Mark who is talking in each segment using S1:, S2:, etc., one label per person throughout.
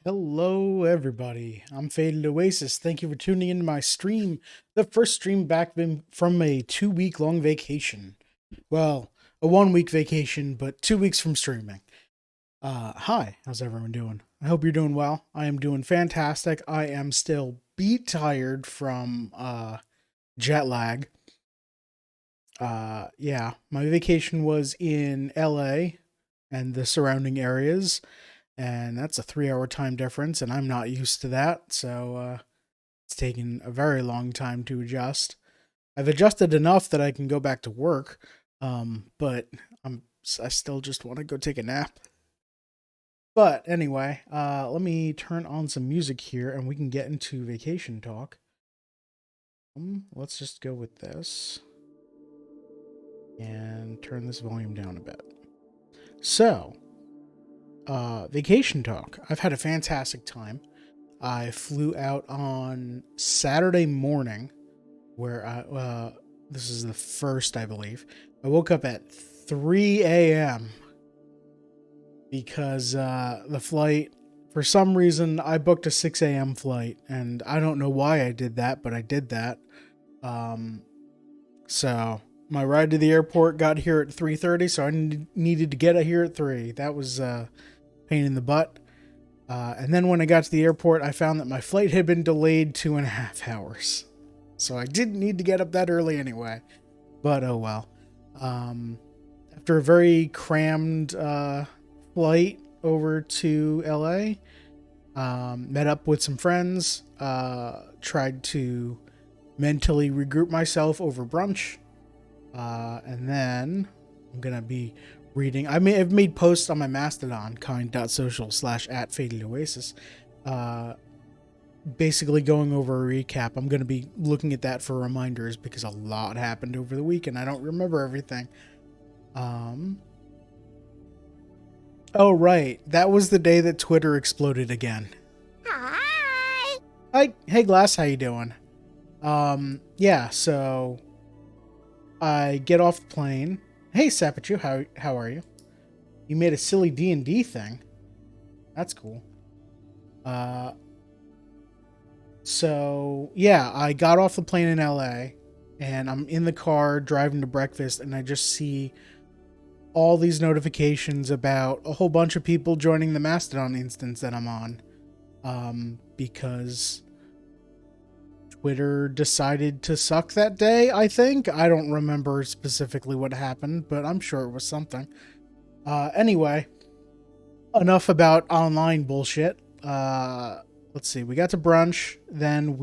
S1: Hello, everybody. I'm Faded Oasis. Thank you for tuning into my stream, the first stream back from a 2 week long vacation. Well, a 1 week vacation, but 2 weeks from streaming. Hi, how's everyone doing? I hope you're doing well. I am doing fantastic. I am still beat tired from jet lag. Yeah, my vacation was in LA and the surrounding areas, and that's a 3 hour time difference, and I'm not used to that, so it's taken a very long time to adjust. I've adjusted enough that I can go back to work, but I still just want to go take a nap. But anyway, let me turn on some music here, and we can get into vacation talk. Let's just go with this and turn this volume down a bit. So, vacation talk. I've had a fantastic time. I flew out on Saturday morning, where this is the first, I believe. I woke up at 3 a.m. because the flight, for some reason, I booked a 6 a.m. flight, and I don't know why I did that, but I did that. So my ride to the airport got here at 3:30, so I needed to get here at 3. That was pain in the butt. And then when I got to the airport, I found that my flight had been delayed 2.5 hours. So I didn't need to get up that early anyway. But oh well. After a very crammed flight over to LA, met up with some friends, tried to mentally regroup myself over brunch. And then I'm going to be reading. I've made posts on my Mastodon, kind.social/@FadedOasis, basically going over a recap. I'm going to be looking at that for reminders because a lot happened over the week and I don't remember everything. Oh, right. That was the day that Twitter exploded again.
S2: Hi.
S1: Hi. Hey, Glass, how you doing? Yeah, so I get off the plane. Hey, Sapichu, how are you? You made a silly D&D thing. That's cool. So yeah, I got off the plane in LA and I'm in the car driving to breakfast and I just see all these notifications about a whole bunch of people joining the Mastodon instance that I'm on. Because Twitter decided to suck that day, I think. I don't remember specifically what happened, but I'm sure it was something. Anyway, enough about online bullshit. Let's see. We got to brunch, then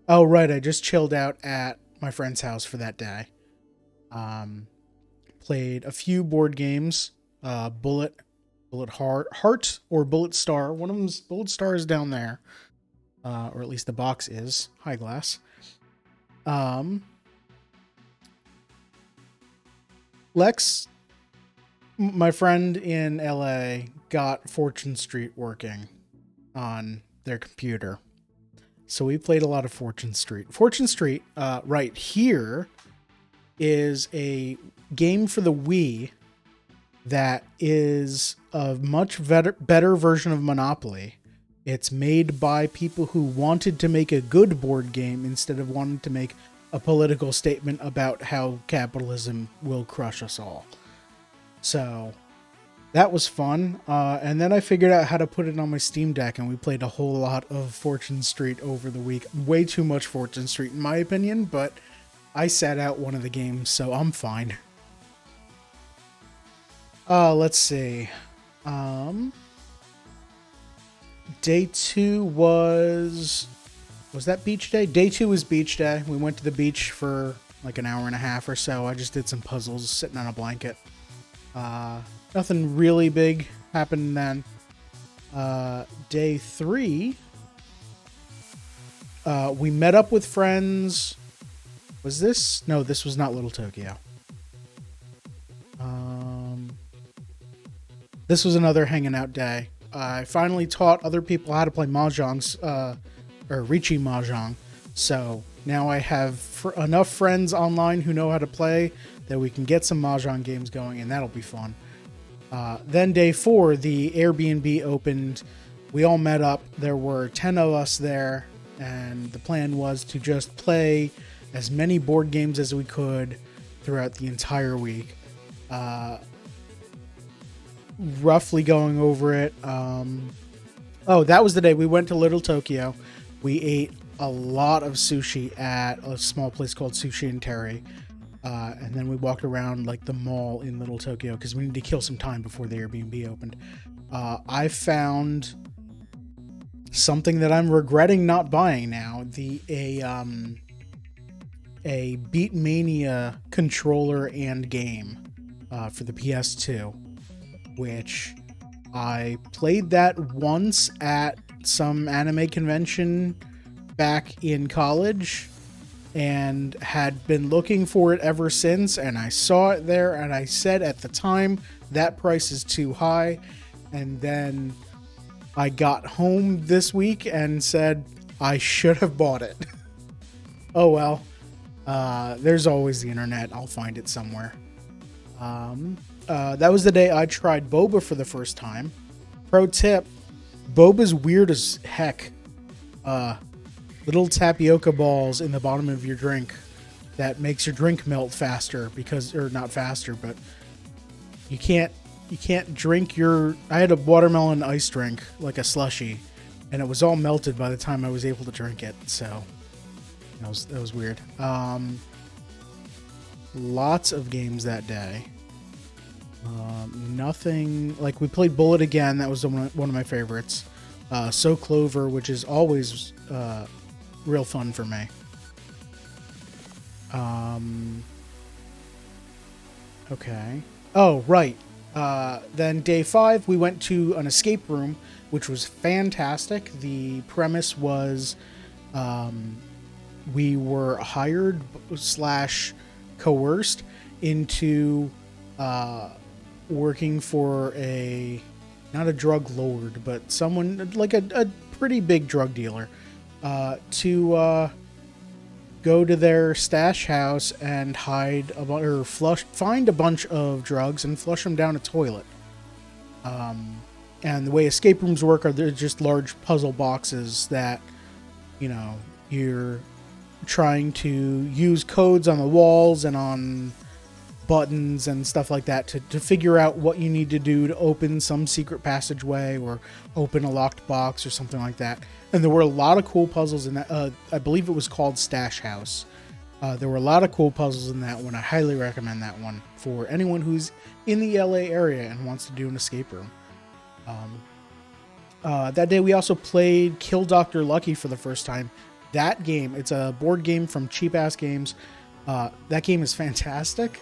S1: oh right, I just chilled out at my friend's house for that day. Played a few board games. Bullet Heart or Bullet Star. One of them's Bullet Star is down there. Or at least the box is. Hi, Glass. Lex, my friend in LA, got Fortune Street working on their computer. So we played a lot of Fortune Street. Fortune Street, right here, is a game for the Wii that is a much better version of Monopoly. It's made by people who wanted to make a good board game instead of wanting to make a political statement about how capitalism will crush us all. So that was fun. And then I figured out how to put it on my Steam Deck, and we played a whole lot of Fortune Street over the week. Way too much Fortune Street, in my opinion, but I sat out one of the games, so I'm fine. Let's see. Day 2 was that beach day? Day 2 was beach day. We went to the beach for like an hour and a half or so. I just did some puzzles sitting on a blanket. Nothing really big happened then. Day 3, we met up with friends. Was this? No, this was not Little Tokyo. This was another hanging out day. I finally taught other people how to play Mahjong, or Richi Mahjong. So now I have enough friends online who know how to play that we can get some Mahjong games going, and that'll be fun. Then day 4, the Airbnb opened we all met up. There were 10 of us there, and the plan was to just play as many board games as we could throughout the entire week. Roughly going over it. That was the day we went to Little Tokyo. We ate a lot of sushi at a small place called Sushi and Terry. And then we walked around like the mall in Little Tokyo because we needed to kill some time before the Airbnb opened. I found something that I'm regretting not buying now. A Beatmania controller and game for the PS2, which I played that once at some anime convention back in college and had been looking for it ever since, and I saw it there and I said at the time that price is too high, and then I got home this week and said I should have bought it. Oh well, there's always the internet. I'll find it somewhere. That was the day I tried boba for the first time. Pro tip, boba's weird as heck. Little tapioca balls in the bottom of your drink that makes your drink melt faster or not faster, but you can't drink I had a watermelon ice drink, like a slushie, and it was all melted by the time I was able to drink it, so that was weird. Lots of games that day. Nothing like we played Bullet again. That was one of my favorites. So Clover, which is always real fun for me. Okay. Oh, right. Then day 5, we went to an escape room, which was fantastic. The premise was we were hired / coerced into working for not a drug lord, but someone like a pretty big drug dealer, to go to their stash house and find a bunch of drugs and flush them down a toilet. And the way escape rooms work they're just large puzzle boxes that, you're trying to use codes on the walls and on buttons and stuff like that to figure out what you need to do to open some secret passageway or open a locked box or something like that. And there were a lot of cool puzzles in that. I believe it was called Stash House. There were a lot of cool puzzles in that one. I highly recommend that one for anyone who's in the LA area and wants to do an escape room. That day we also played Kill Dr. Lucky for the first time. That game, it's a board game from Cheap Ass Games. That game is fantastic.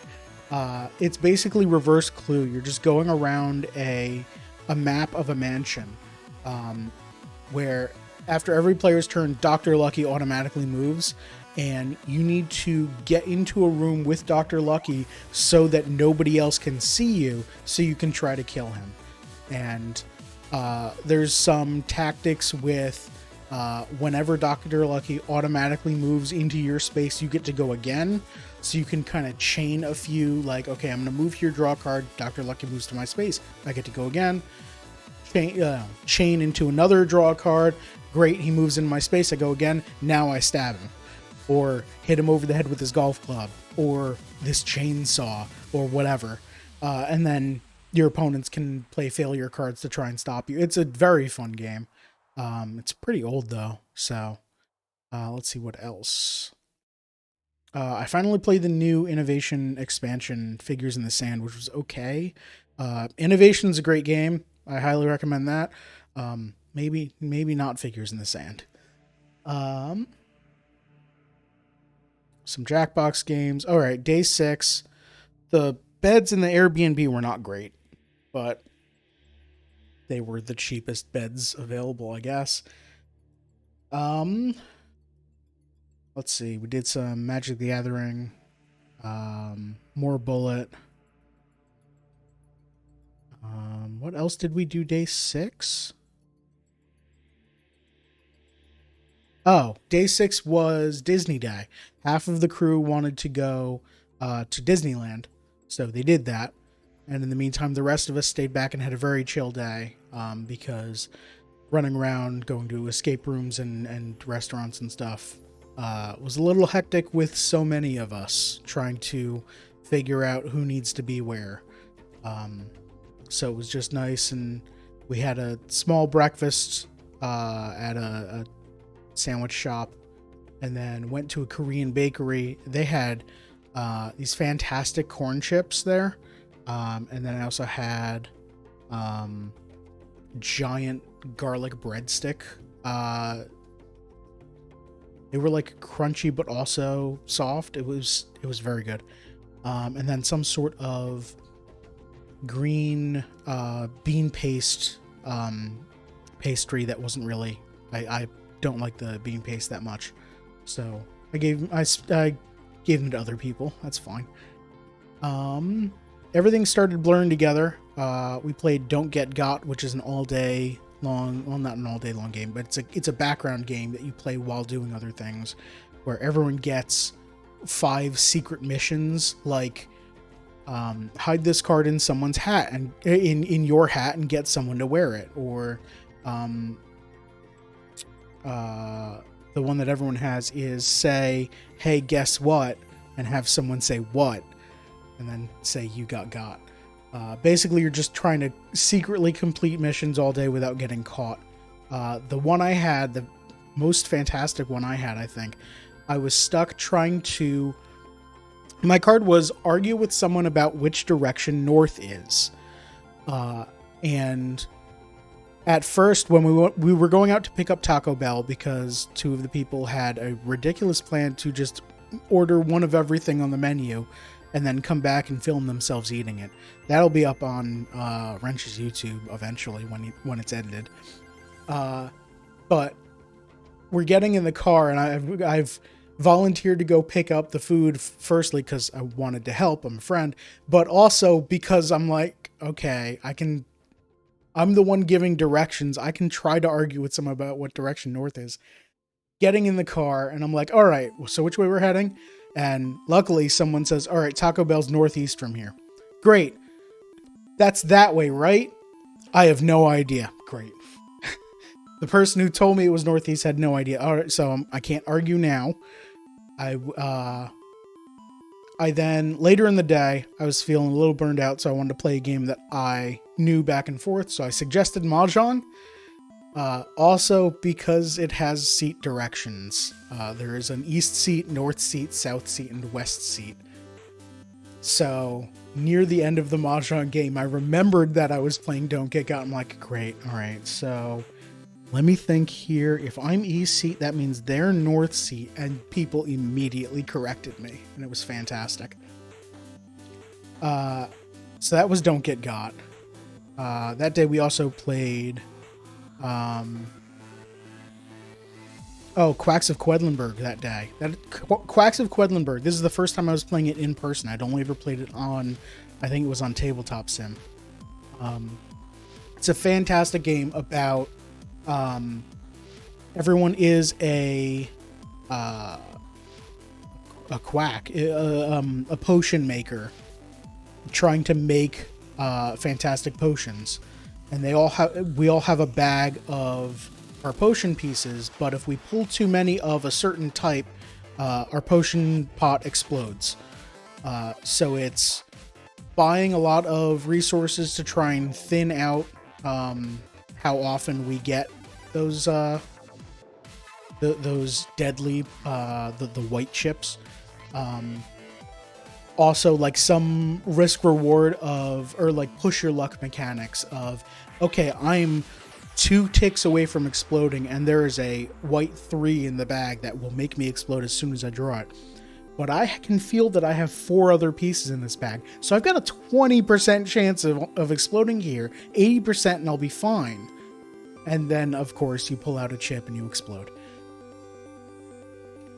S1: It's basically reverse Clue. You're just going around a map of a mansion, where after every player's turn, Dr. Lucky automatically moves, and you need to get into a room with Dr. Lucky so that nobody else can see you, so you can try to kill him. And there's some tactics with whenever Dr. Lucky automatically moves into your space, you get to go again. So you can kind of chain a few, like, okay, I'm going to move here, draw a card, Dr. Lucky moves to my space, I get to go again. Chain into another, draw a card, great, he moves into my space, I go again, now I stab him. Or hit him over the head with his golf club, or this chainsaw, or whatever. And then your opponents can play failure cards to try and stop you. It's a very fun game. It's pretty old though, so let's see what else. I finally played the new Innovation expansion, Figures in the Sand, which was okay. Innovation's a great game. I highly recommend that. Maybe not Figures in the Sand. Some Jackbox games. All right, day 6. The beds in the Airbnb were not great, but they were the cheapest beds available, I guess. Let's see. We did some Magic the Gathering, more Bullet. What else did we do day 6? Oh, day 6 was Disney Day. Half of the crew wanted to go to Disneyland, so they did that. And in the meantime, the rest of us stayed back and had a very chill day because running around, going to escape rooms and restaurants and stuff. Was a little hectic with so many of us trying to figure out who needs to be where. So it was just nice, and we had a small breakfast at a sandwich shop, and then went to a Korean bakery. They had these fantastic corn chips there, and then I also had giant garlic breadstick. They were like crunchy but also soft. It was very good. And then some sort of green bean paste pastry that wasn't really. I don't like the bean paste that much, so I gave them to other people. That's fine. Everything started blurring together. We played Don't Get Got, which is an all-day long, well, not an all-day long game, but it's a background game that you play while doing other things, where everyone gets 5 secret missions, like hide this card in someone's hat and in your hat and get someone to wear it, or the one that everyone has is say, hey, guess what, and have someone say what, and then say you got. Basically, you're just trying to secretly complete missions all day without getting caught. The one I had, the most fantastic one I had, I think, I was stuck trying to... My card was argue with someone about which direction north is. And at first, when we were going out to pick up Taco Bell, because 2 of the people had a ridiculous plan to just order one of everything on the menu and then come back and film themselves eating it. That'll be up on Wrench's YouTube eventually when it's edited. But we're getting in the car, and I've volunteered to go pick up the food, firstly because I wanted to help, I'm a friend, but also because I'm like, okay, I'm the one giving directions. I can try to argue with someone about what direction north is. Getting in the car, and I'm like, all right, so which way we're heading? And luckily someone says, all right, Taco Bell's northeast from here. Great. That's that way, right? I have no idea. Great. The person who told me it was northeast had no idea. All right, so I can't argue now. I then, later in the day, I was feeling a little burned out, so I wanted to play a game that I knew back and forth, so I suggested Mahjong. Also because it has seat directions. There is an east seat, north seat, south seat, and west seat. So near the end of the Mahjong game, I remembered that I was playing Don't Get Got. I'm like, great, all right, so let me think here. If I'm east seat, that means they're north seat, and people immediately corrected me, and it was fantastic. So that was Don't Get Got. That day we also played Quacks of Quedlinburg that day. Quacks of Quedlinburg. This is the first time I was playing it in person. I'd only ever played it on, I think it was on Tabletop Sim. It's a fantastic game about everyone is a quack, a potion maker trying to make fantastic potions. And we all have a bag of our potion pieces, but if we pull too many of a certain type, our potion pot explodes. So it's buying a lot of resources to try and thin out how often we get those deadly the white chips. Also, like some risk reward or like push your luck mechanics of, okay, I'm 2 ticks away from exploding, and there is a white 3 in the bag that will make me explode as soon as I draw it. But I can feel that I have 4 other pieces in this bag, so I've got a 20% chance of exploding here, 80%, and I'll be fine. And then, of course, you pull out a chip and you explode.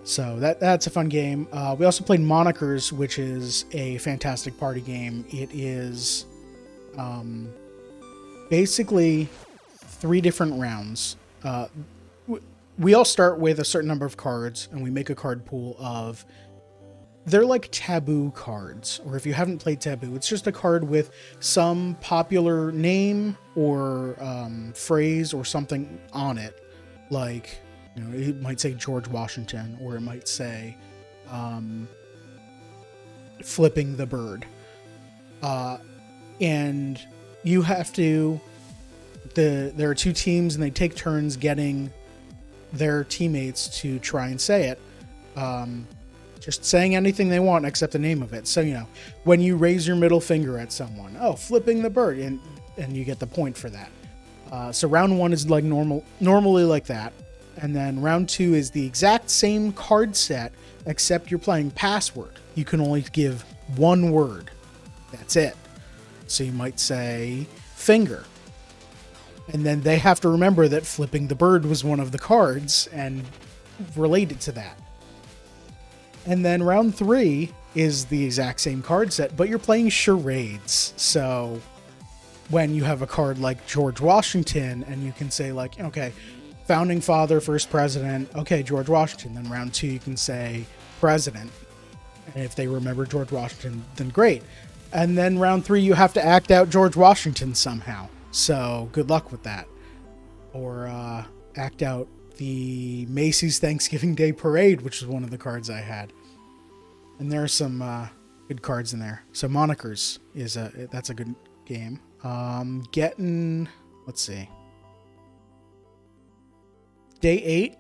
S1: So that's a fun game. We also played Monikers, which is a fantastic party game. It is basically 3 different rounds. We all start with a certain number of cards, and we make a card pool of they're like taboo cards, or if you haven't played Taboo, it's just a card with some popular name or phrase or something on it. Like, you know, it might say George Washington, or it might say flipping the bird. And you have to, there are two teams and they take turns getting their teammates to try and say it. Just saying anything they want except the name of it. So, you know, when you raise your middle finger at someone, oh, flipping the bird, and you get the point for that. So round 1 is like normally like that. And then round 2 is the exact same card set, except you're playing password. You can only give one word. That's it. So you might say finger. And then they have to remember that flipping the bird was one of the cards and relate it to that. And then round 3 is the exact same card set, but you're playing charades. So when you have a card like George Washington and you can say like, okay, founding father, first president, okay, George Washington. Then round 2, you can say president. And if they remember George Washington, then great. And then round 3, you have to act out George Washington somehow. So good luck with that. Or act out the Macy's Thanksgiving Day Parade, which is one of the cards I had. And there are some good cards in there. So Monikers that's a good game. Let's see. Day 8,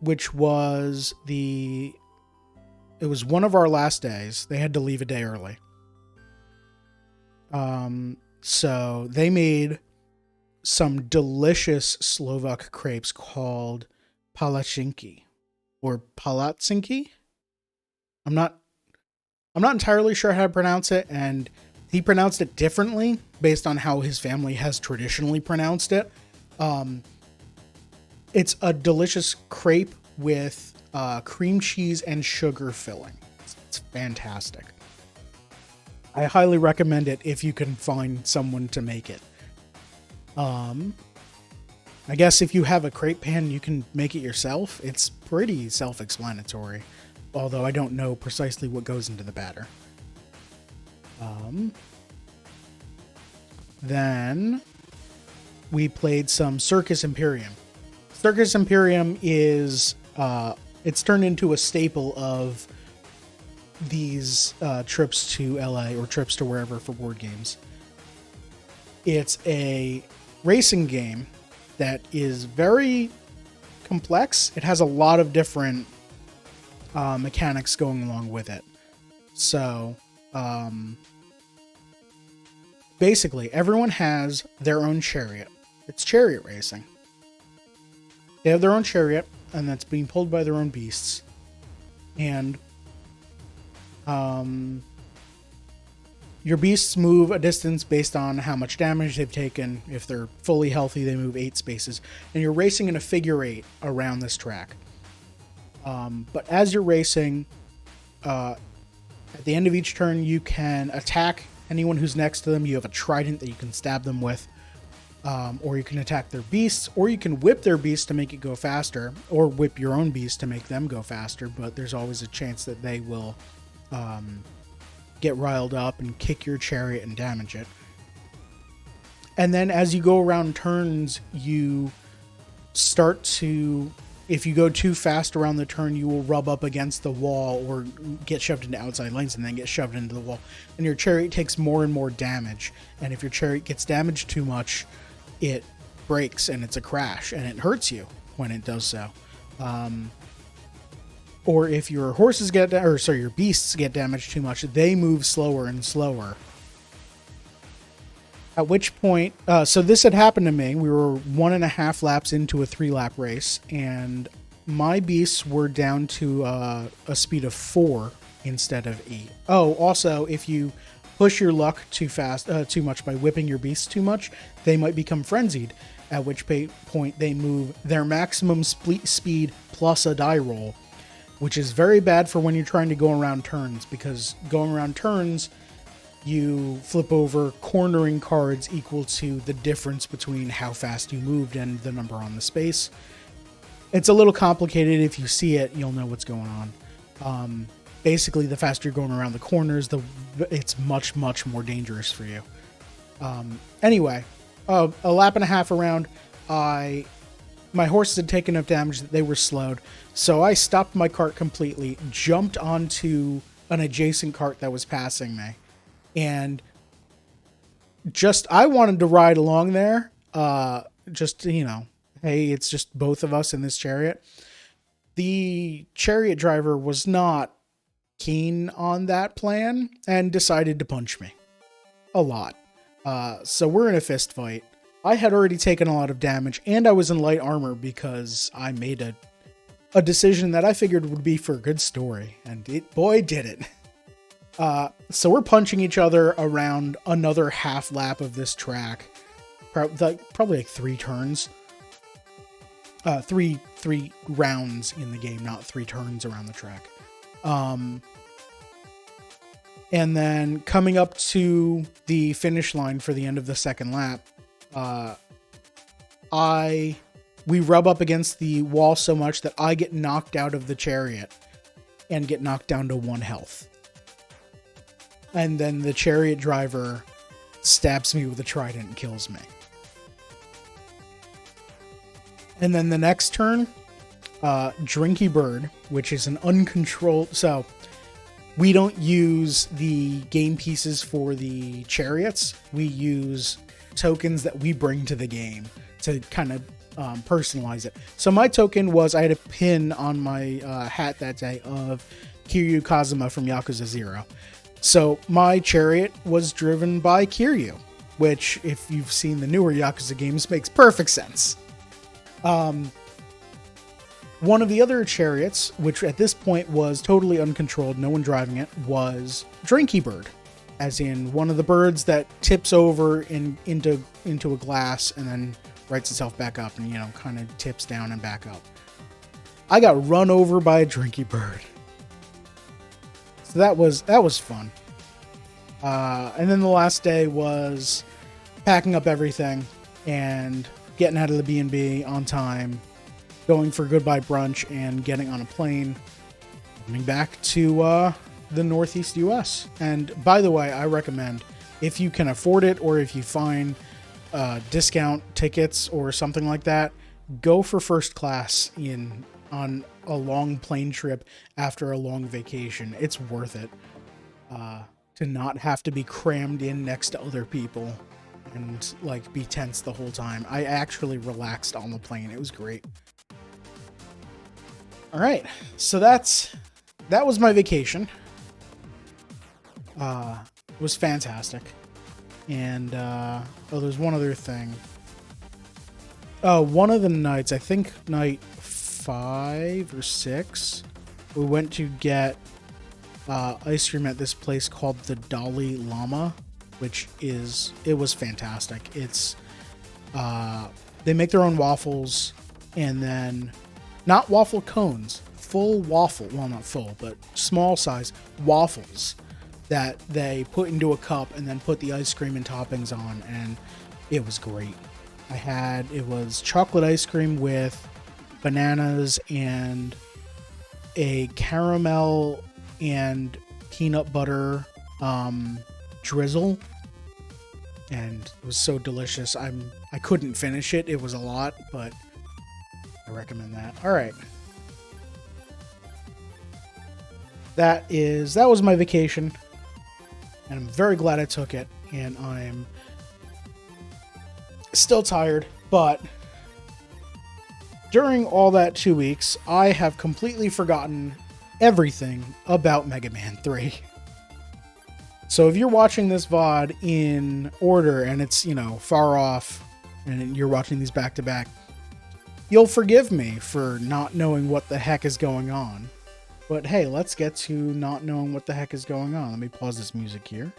S1: which was it was one of our last days. They had to leave a day early. So they made some delicious Slovak crepes called palachinki or palatsinki. I'm not entirely sure how to pronounce it, and he pronounced it differently based on how his family has traditionally pronounced it. It's a delicious crepe with cream cheese and sugar filling. It's fantastic. I highly recommend it if you can find someone to make it. I guess if you have a crepe pan, you can make it yourself. It's pretty self-explanatory, although I don't know precisely what goes into the batter. Then we played some Circus Imperium. Circus Imperium is it's turned into a staple of these trips to LA or trips to wherever for board games. It's a racing game that is very complex. It has a lot of different mechanics going along with it. So basically everyone has their own chariot. It's chariot racing. They have their own chariot, and that's being pulled by their own beasts. And your beasts move a distance based on how much damage they've taken. If they're fully healthy, they move 8 spaces. And you're racing in a figure 8 around this track. But as you're racing, at the end of each turn, you can attack anyone who's next to them. You have a trident that you can stab them with. Or you can attack their beasts, or you can whip their beast to make it go faster, or whip your own beast to make them go faster, but there's always a chance that they will get riled up and kick your chariot and damage it. And then as you go around turns, you start to, if you go too fast around the turn, you will rub up against the wall or get shoved into outside lanes and then get shoved into the wall. And your chariot takes more and more damage. And if your chariot gets damaged too much, it breaks and it's a crash and it hurts you when it does so. Or if your horses your beasts get damaged too much, they move slower and slower. At which point, so this had happened to me. We were 1.5 laps into a 3-lap race, and my beasts were down to a speed of 4 instead of 8. Oh, also, if you push your luck too much by whipping your beasts too much, they might become frenzied, at which point they move their maximum speed plus a die roll, which is very bad for when you're trying to go around turns, because going around turns, you flip over cornering cards equal to the difference between how fast you moved and the number on the space. It's a little complicated. If you see it, you'll know what's going on. basically the faster you're going around the corners, it's much, much more dangerous for you. Anyway, a lap and a half around, my horses had taken enough damage that they were slowed. So I stopped my cart completely, jumped onto an adjacent cart that was passing me, and I wanted to ride along there. Hey, it's just both of us in this chariot. The chariot driver was not keen on that plan and decided to punch me a lot. So we're in a fist fight. I had already taken a lot of damage, and I was in light armor because I made a decision that I figured would be for a good story, and boy did it. So we're punching each other around another half lap of this track, probably like 3 turns. Three rounds in the game, not 3 turns around the track. And then coming up to the finish line for the end of the second lap, we rub up against the wall so much that I get knocked out of the chariot and get knocked down to 1 health. And then the chariot driver stabs me with a trident and kills me. And then the next turn, Drinky Bird, which is an uncontrolled... So, we don't use the game pieces for the chariots. We use tokens that we bring to the game to kind of personalize it. So my token was, I had a pin on my hat that day of Kiryu Kazuma from Yakuza 0. So my chariot was driven by Kiryu, which, if you've seen the newer Yakuza games, makes perfect sense. One of the other chariots, which at this point was totally uncontrolled, no one driving it, was Drinky Bird, as in one of the birds that tips over into a glass and then rights itself back up and, kind of tips down and back up. I got run over by a Drinky Bird. So that was fun. And then the last day was packing up everything and getting out of the B&B on time, going for goodbye brunch, and getting on a plane, coming back to the Northeast US. And by the way, I recommend, if you can afford it or if you find discount tickets or something like that, go for first class on a long plane trip after a long vacation. It's worth it to not have to be crammed in next to other people and be tense the whole time. I actually relaxed on the plane. It was great. All right, so that was my vacation. It was fantastic. And there's one other thing. One of the nights, I think night 5 or 6, we went to get ice cream at this place called the Dalai Lama, it was fantastic. It's they make their own waffles, and then not waffle cones, full waffle, well, not full, but small size waffles that they put into a cup and then put the ice cream and toppings on, and it was great. It was chocolate ice cream with bananas and a caramel and peanut butter drizzle, and it was so delicious. I couldn't finish it. It was a lot, but I recommend that. All right. That was my vacation, and I'm very glad I took it, and I'm still tired, but during all that 2 weeks, I have completely forgotten everything about Mega Man 3. So if you're watching this VOD in order and it's, far off, and you're watching these back to back, you'll forgive me for not knowing what the heck is going on. But hey, let's get to not knowing what the heck is going on. Let me pause this music here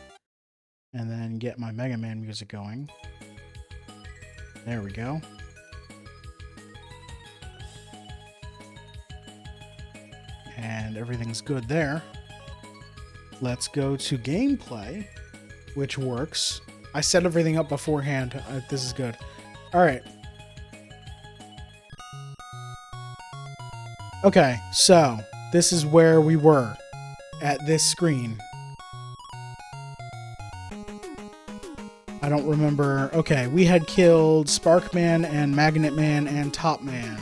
S1: and then get my Mega Man music going. There we go. And everything's good there. Let's go to gameplay, which works. I set everything up beforehand. This is good. All right. Okay, so this is where we were. at this screen. I don't remember. Okay, we had killed Sparkman and Magnet Man and Top Man.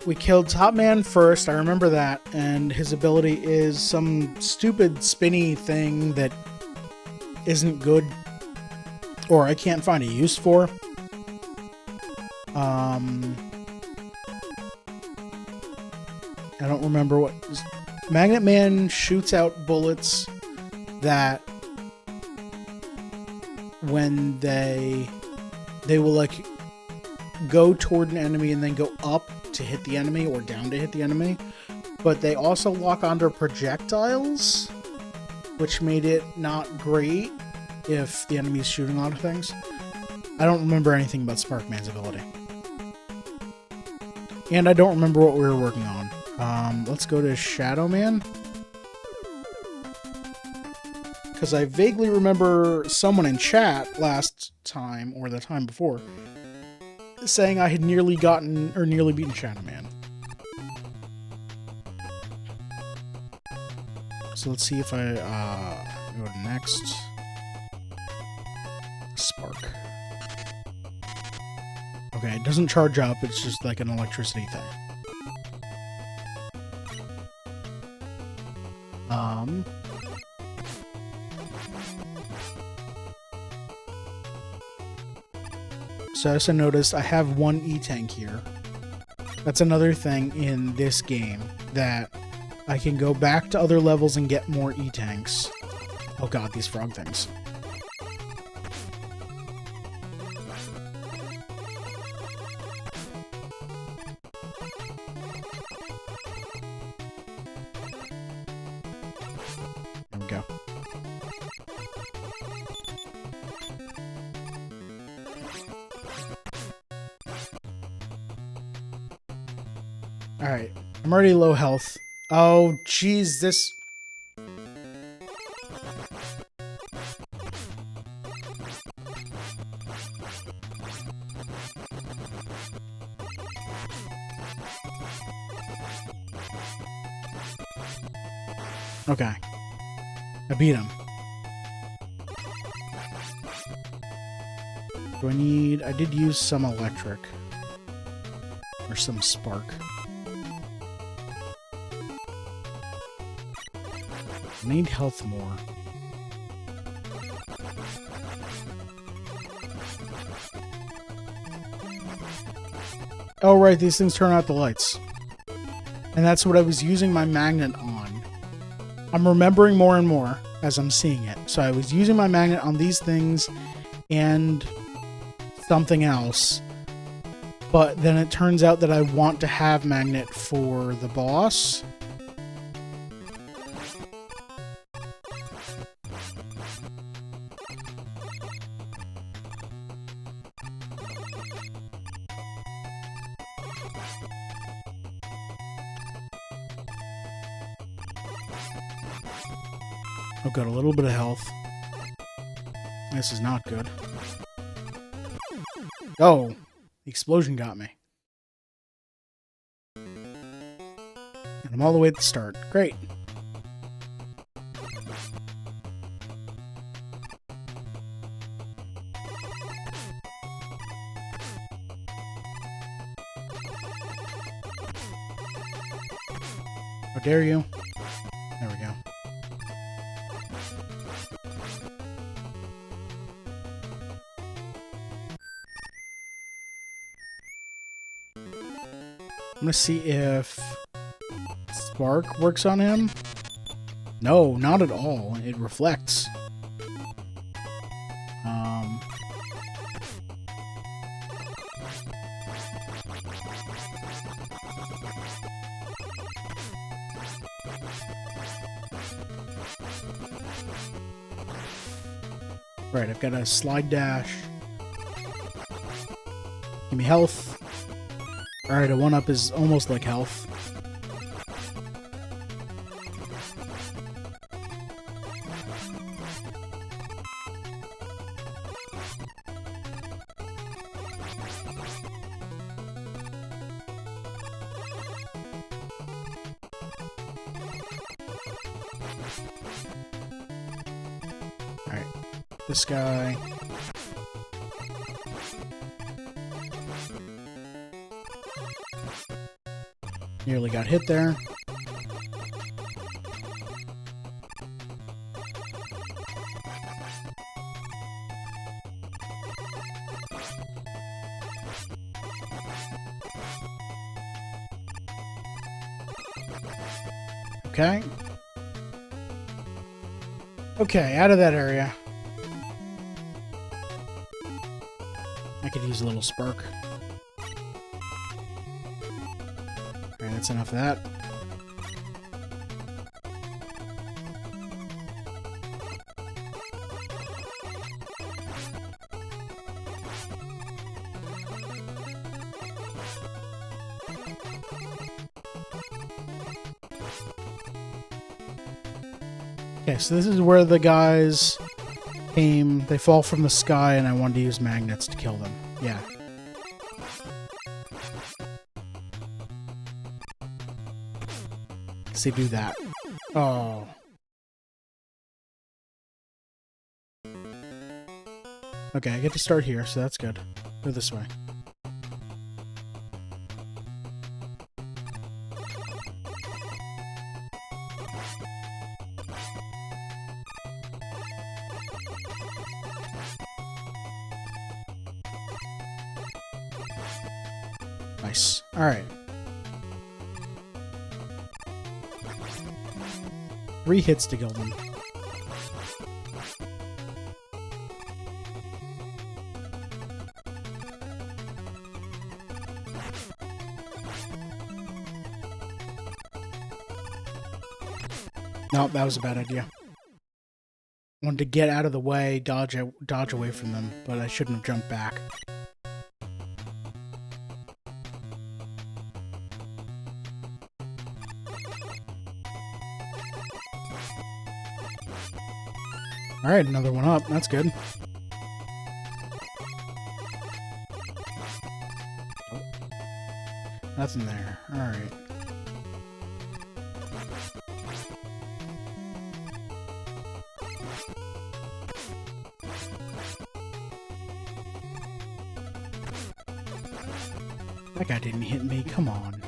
S1: We killed Top Man first, I remember that, and his ability is some stupid spinny thing that isn't good, or I can't find a use for. I don't remember what... Magnet Man shoots out bullets that when they will like go toward an enemy and then go up to hit the enemy or down to hit the enemy, but they also lock onto projectiles, which made it not great if the enemy is shooting a lot of things. I don't remember anything about Sparkman's ability, and I don't remember what we were working on. Let's go to Shadow Man, because I vaguely remember someone in chat last time, or the time before, saying I had nearly gotten, or nearly beaten Shadow Man. So let's see if I, go to next. Spark. Okay, it doesn't charge up, it's just like an electricity thing. So I also noticed I have one E-Tank here. That's another thing in this game, that I can go back to other levels and get more E-Tanks. Oh god, these frog things. There we go. Alright, I'm already low health. Oh, jeez, this... Okay. I beat him. Do I need... I did use some electric. Or some spark. I need health more. Oh right, these things turn out the lights. And that's what I was using my magnet on. I'm remembering more and more as I'm seeing it. So I was using my magnet on these things and something else. But then it turns out that I want to have magnet for the boss. I've got a little bit of health. This is not good. Oh, the explosion got me. And I'm all the way at the start. Great. How dare you? There we go. I'm gonna see if Spark works on him. No, not at all. It reflects. Right, I've got a slide dash. Give me health. Alright, a 1-up is almost like health. Alright. This guy. Nearly got hit there. Okay. Okay, out of that area. I could use a little spark. Alright, that's enough of that. Okay, so this is where the guys came. They fall from the sky, and I wanted to use magnets to kill them. Yeah. So do that. Oh. Okay, I get to start here, so that's good. Go this way. Nice. Alright. 3 hits to kill them. Nope, that was a bad idea. Wanted to get out of the way, dodge away from them, but I shouldn't have jumped back. Alright, another one up. That's good. Oh. Nothing there. Alright. That guy didn't hit me. Come on.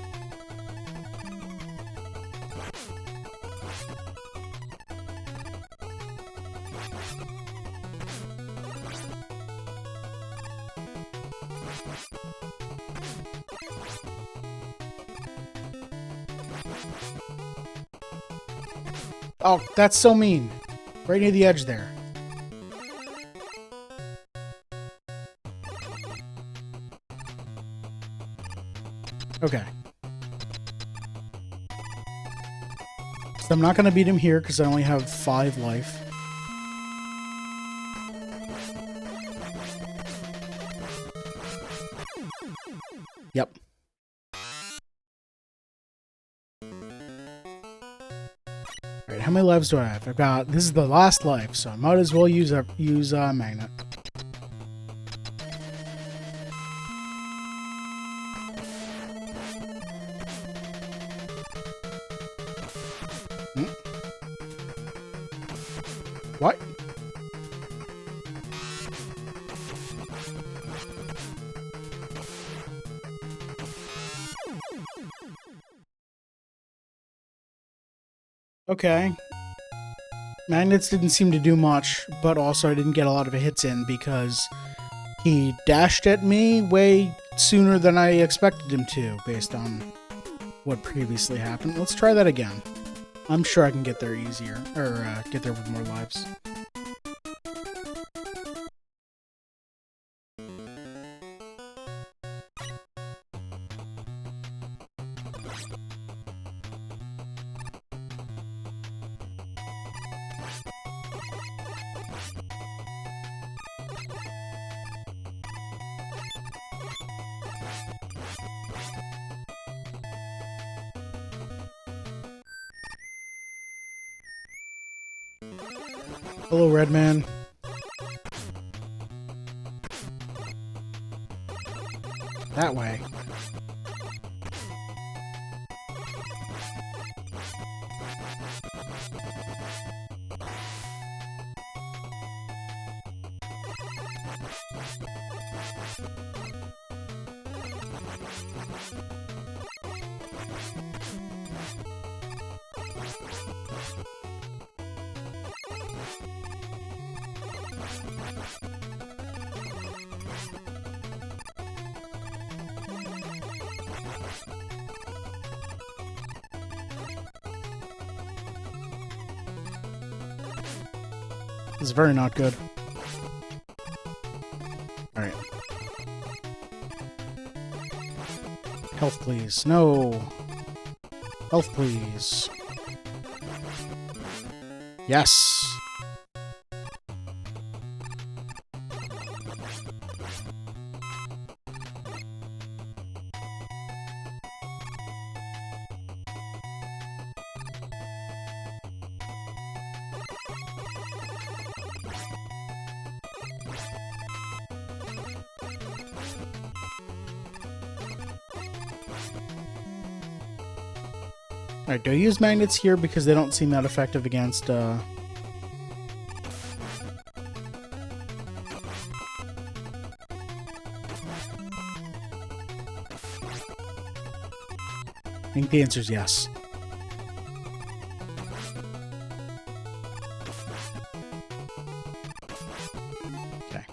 S1: Oh, that's so mean. Right near the edge there. Okay. So I'm not going to beat him here because I only have 5 life. Yep. Alright, how many lives do I have? I've got... This is the last life, so I might as well use a magnet. What? Okay. Magnets didn't seem to do much, but also I didn't get a lot of hits in because he dashed at me way sooner than I expected him to, based on what previously happened. Let's try that again. I'm sure I can get there easier, or get there with more lives. Hello, Redman. That way. This is very not good. Alright. Health, please. No. Health, please. Yes. Alright, do I use magnets here because they don't seem that effective against, I think the answer is yes. Okay.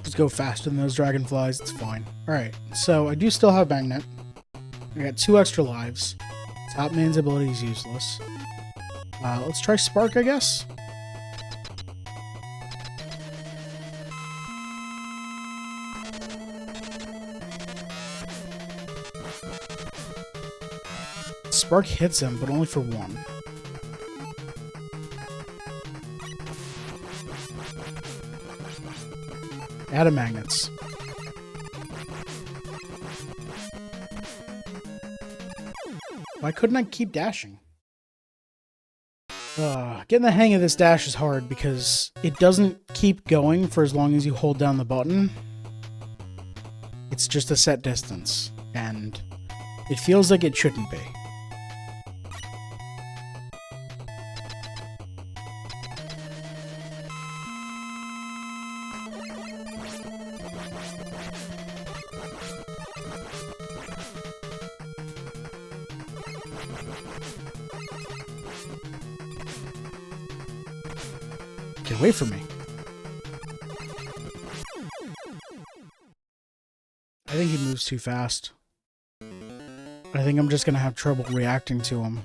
S1: Just go faster than those dragonflies, it's fine. Alright, so I do still have Magnet. I got 2 extra lives. Top Man's ability is useless. Let's try Spark, I guess. Spark hits him, but only for 1. Out of magnets. Why couldn't I keep dashing? Getting the hang of this dash is hard because it doesn't keep going for as long as you hold down the button. It's just a set distance, and it feels like it shouldn't be. Get away from me. I think he moves too fast. I think I'm just gonna have trouble reacting to him.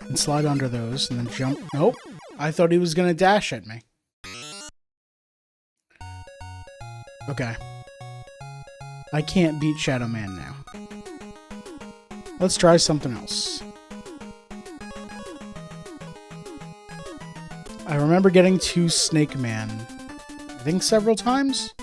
S1: And slide under those and then jump. Nope. I thought he was going to dash at me. Okay. I can't beat Shadow Man now. Let's try something else. I remember getting to Snake Man, I think several times.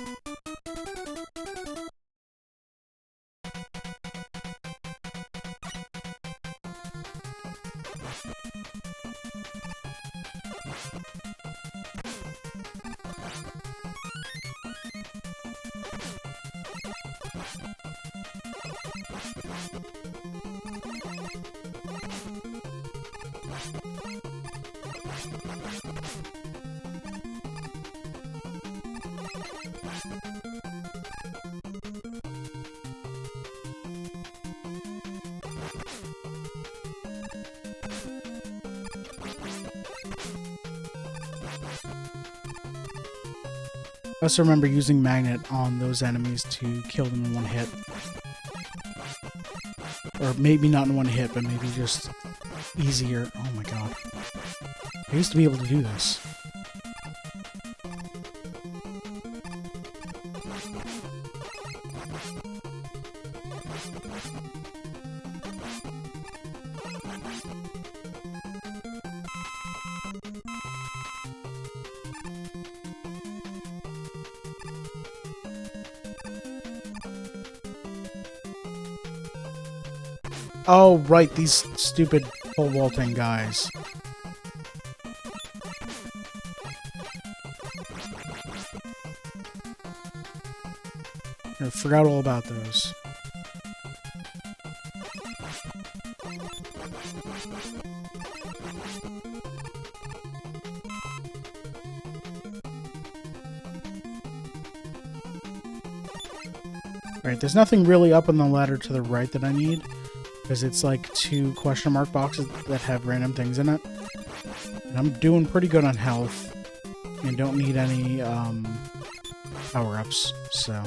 S1: I also remember using Magnet on those enemies to kill them in one hit. Or maybe not in one hit, but maybe just easier. Oh my god. I used to be able to do this. Oh, right, these stupid pole vaulting guys. I forgot all about those. Right, there's nothing really up on the ladder to the right that I need, because it's like 2 question mark boxes that have random things in it. And I'm doing pretty good on health, and don't need any power-ups, so...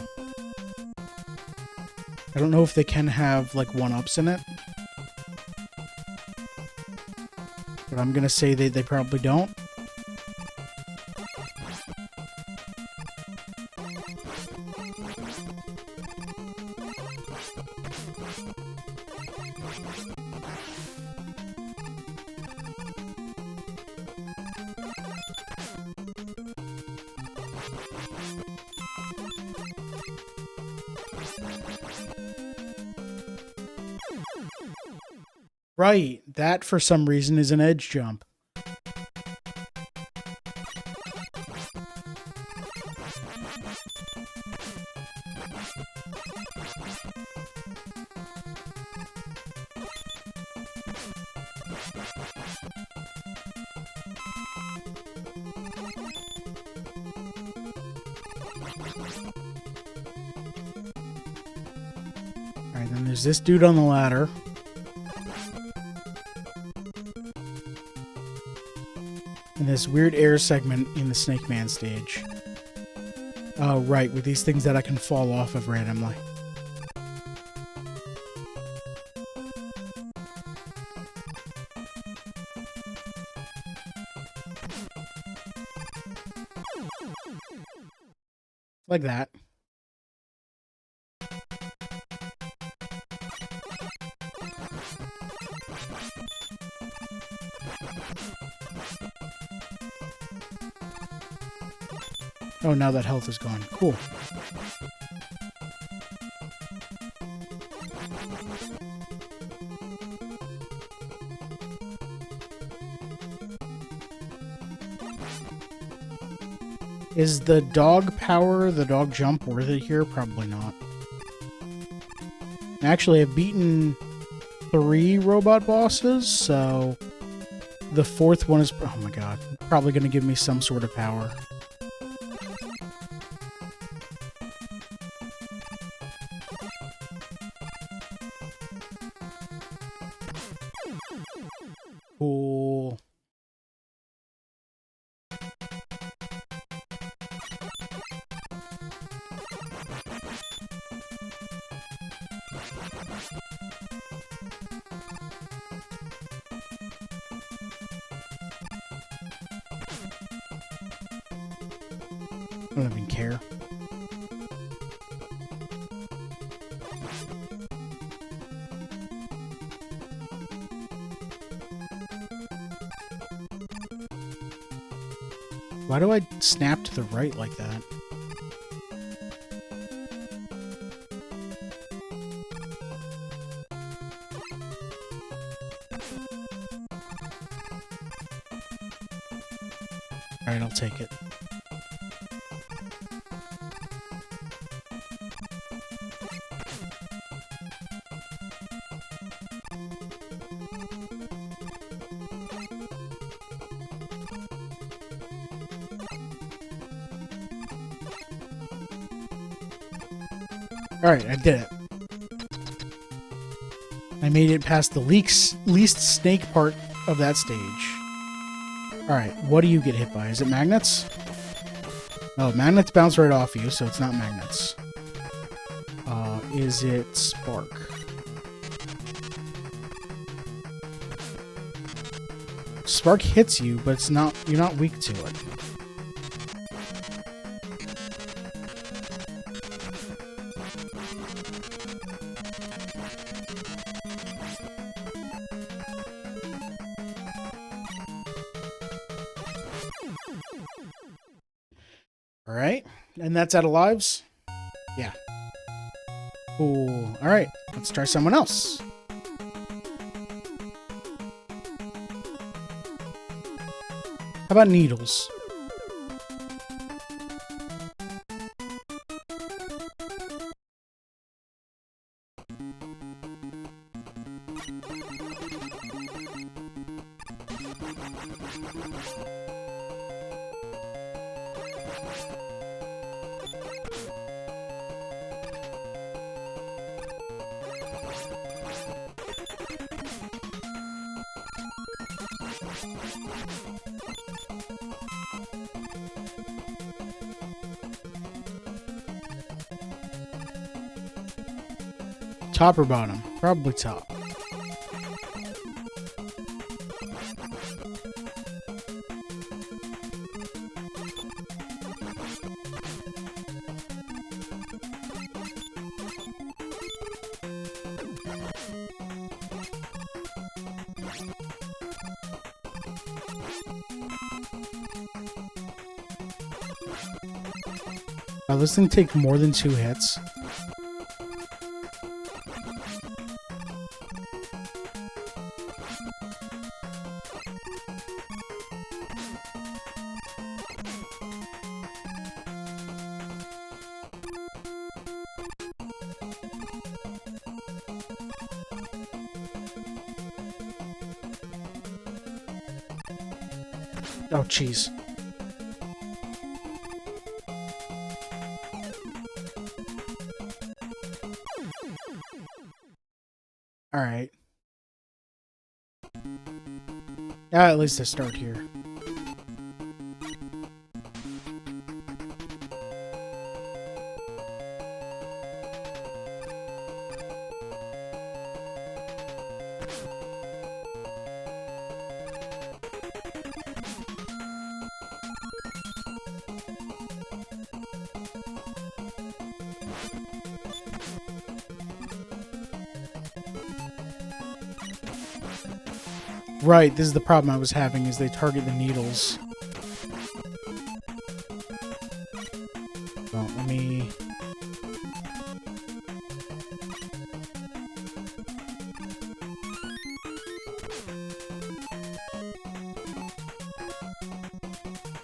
S1: I don't know if they can have, like, 1-ups in it. But I'm gonna say they probably don't. Right, that for some reason is an edge jump. Alright, then there's this dude on the ladder. And this weird air segment in the Snake Man stage. Oh, right, with these things that I can fall off of randomly. Like that. Oh, now that health is gone. Cool. Is the dog power, the dog jump worth it here? Probably not. Actually, I've beaten 3 robot bosses, so the 4th one is... Oh my god. Probably going to give me some sort of power. Cool. I don't even care. Why do I snap to the right like that? Alright, I'll take it. Alright, I did it. I made it past the least snake part of that stage. Alright, what do you get hit by? Is it magnets? Oh, magnets bounce right off you, so it's not magnets. Is it spark? Spark hits you, but it's not, you're not weak to it. Alright, and that's out of lives? Yeah. Cool. Alright, let's try someone else. about needles? Top or bottom? Probably top. Wow, this thing takes more than 2 hits. Oh, jeez. All right. At least I start here. Right, this is the problem I was having, is they target the needles. Well, let me...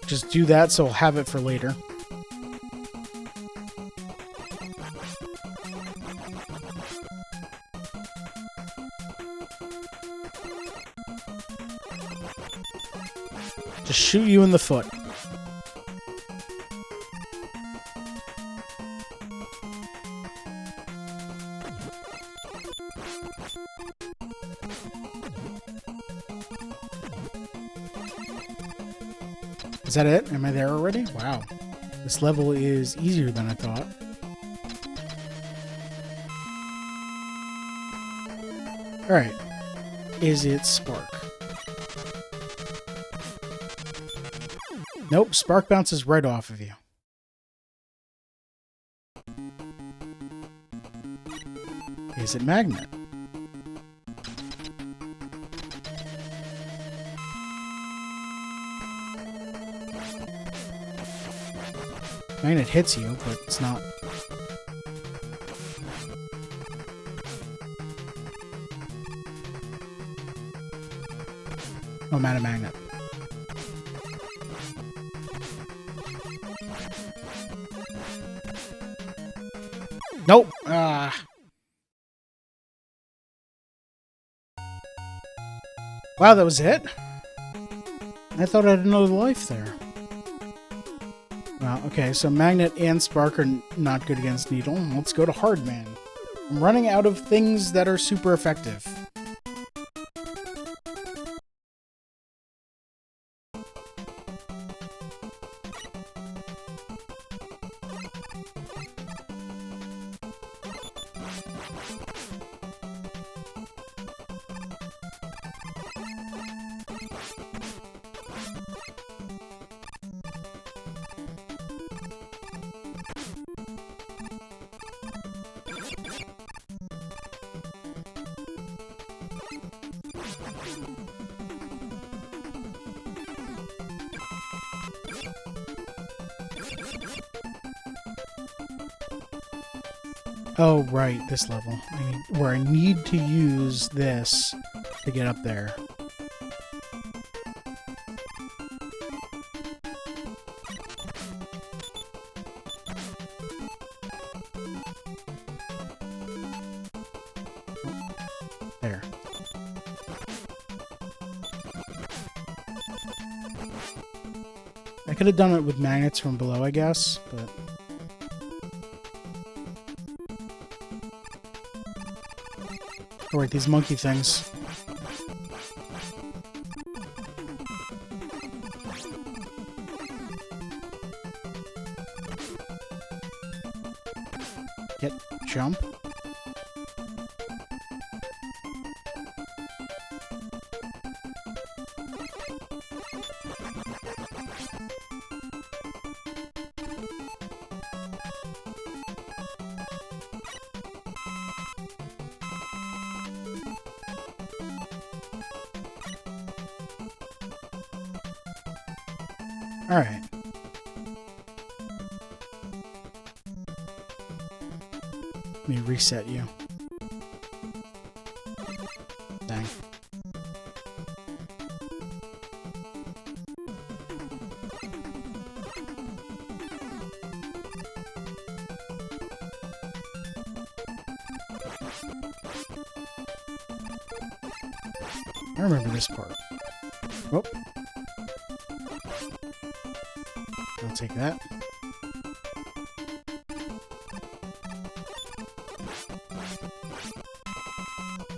S1: just do that so I'll have it for later. Just shoot you in the foot. Is that it? Am I there already? Wow. This level is easier than I thought. Alright. Is it Spark? Nope, Spark bounces right off of you. Is it Magnet? Magnet hits you, but it's not. Oh, I'm out of Magnet. Nope. Wow, that was it? I thought I had another life there. Wow, okay, so Magnet and Spark are not good against Needle. Let's go to Hardman. I'm running out of things that are super effective. Oh, right, this level. Where I need to use this to get up there. There. I could have done it with magnets from below, I guess, but... Alright, these monkey things. Get jump. All right. Let me reset you. Dang. I remember this part. Oh. I'll take that.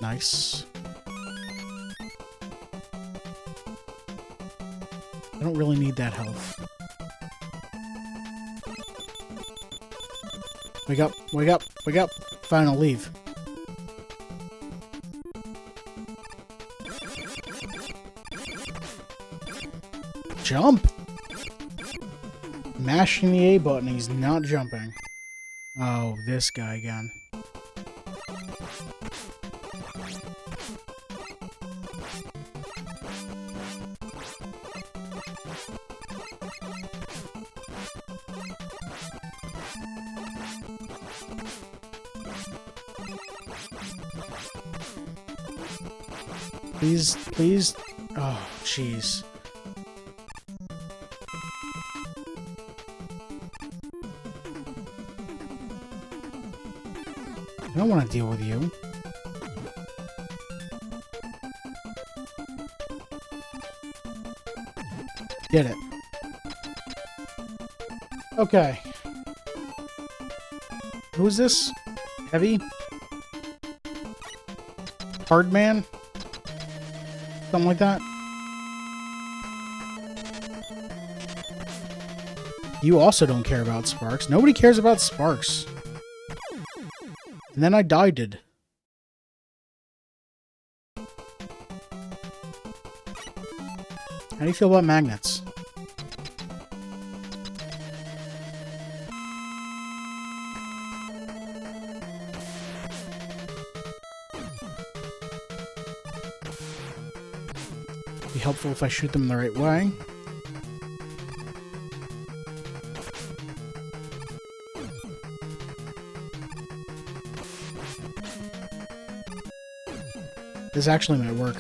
S1: Nice. I don't really need that health. Wake up, wake up, wake up. Fine, I'll leave. Jump! Mashing the A button, he's not jumping. Oh, this guy again. Please, please. Oh, jeez. I don't want to deal with you. Get it. Okay. Who's this? Heavy? Hard man? Something like that? You also don't care about Sparks. Nobody cares about Sparks. And then I died. How do you feel about magnets? Be helpful if I shoot them the right way. This actually might work.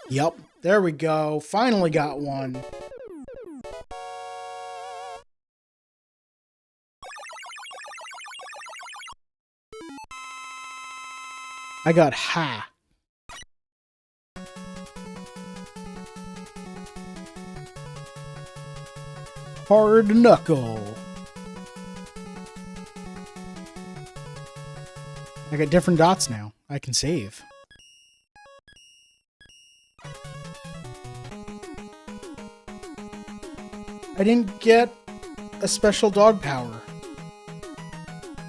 S1: Yup, there we go. Finally got one. I got ha. Hard knuckle. I got different dots now. I can save. I didn't get a special dog power.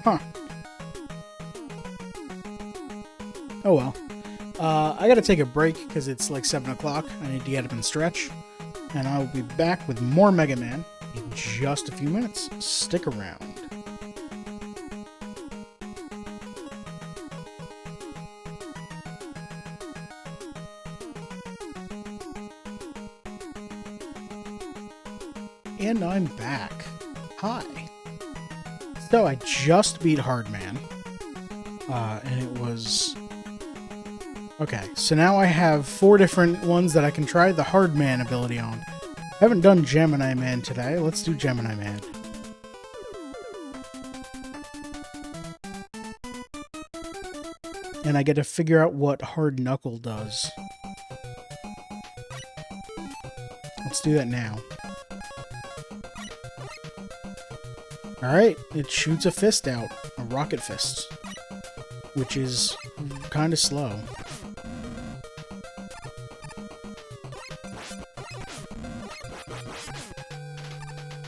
S1: Huh. Oh well. I gotta take a break because it's like 7 o'clock. I need to get up and stretch. And I will be back with more Mega Man in just a few minutes. Stick around. And I'm back. Hi. So I just beat Hardman. And it was... Okay, so now I have 4 different ones that I can try the Hardman ability on. I haven't done Gemini Man today. Let's do Gemini Man. And I get to figure out what Hard Knuckle does. Let's do that now. Alright, it shoots a fist out. A rocket fist. Which is kind of slow.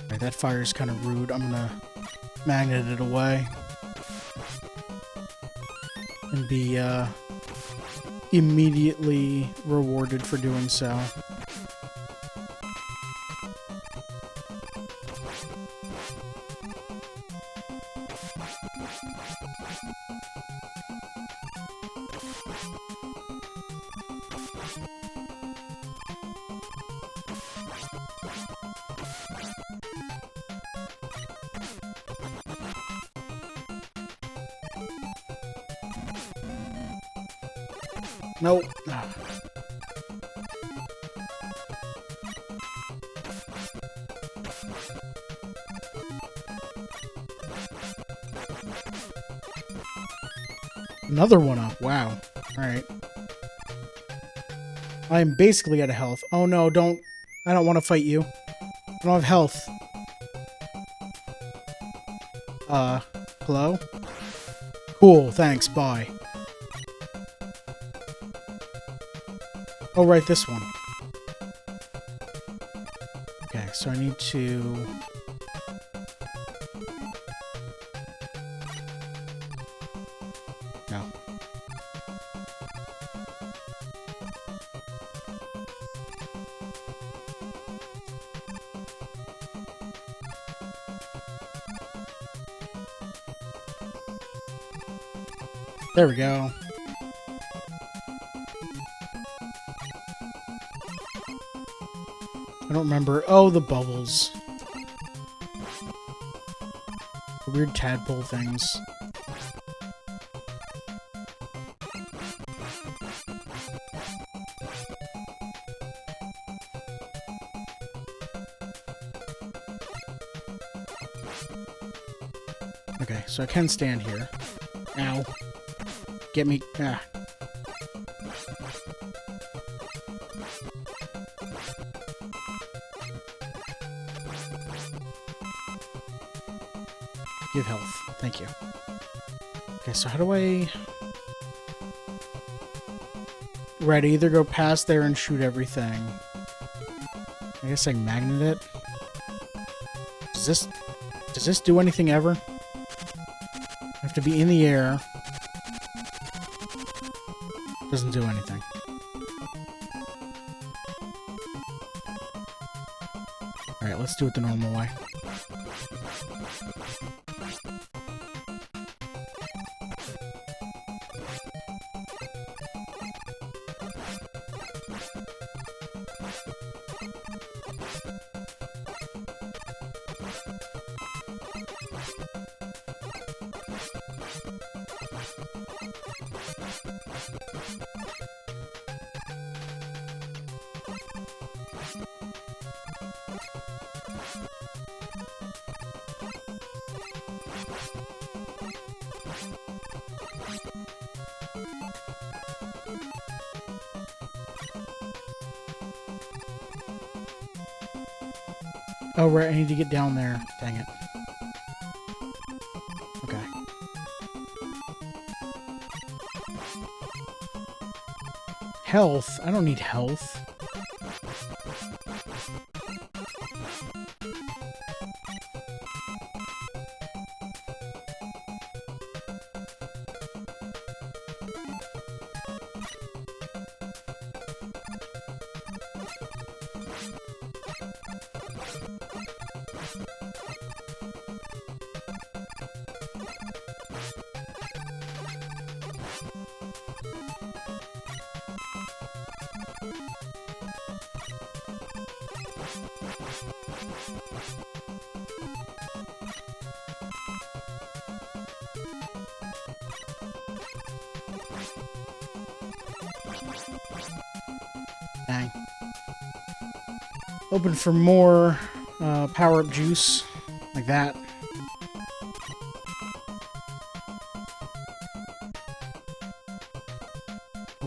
S1: Alright, that fire is kind of rude. I'm gonna magnet it away. And be immediately rewarded for doing so. Nope. Another one up. Wow. Alright. I am basically out of health. Oh no, don't. I don't want to fight you. I don't have health. Hello? Cool, thanks, bye. Oh, right, this one. Okay, so I need to... No. There we go. I don't remember. Oh, the bubbles. The weird tadpole things. Okay, so I can stand here. Ow. Get me. Ah. Give health. Thank you. Okay, so how do I... Right, I either go past there and shoot everything. I guess I magnet it. Does this do anything ever? I have to be in the air. Doesn't do anything. Alright, let's do it the normal way. Oh, right, I need to get down there. Dang it. Okay. Health? I don't need health. Dang. Open for more power-up juice. Like that.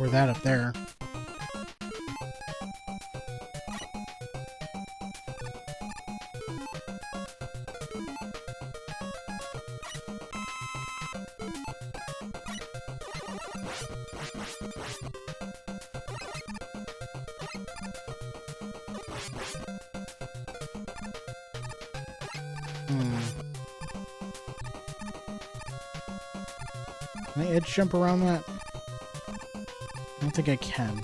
S1: Or that up there. Can I edge jump around that? I don't think I can.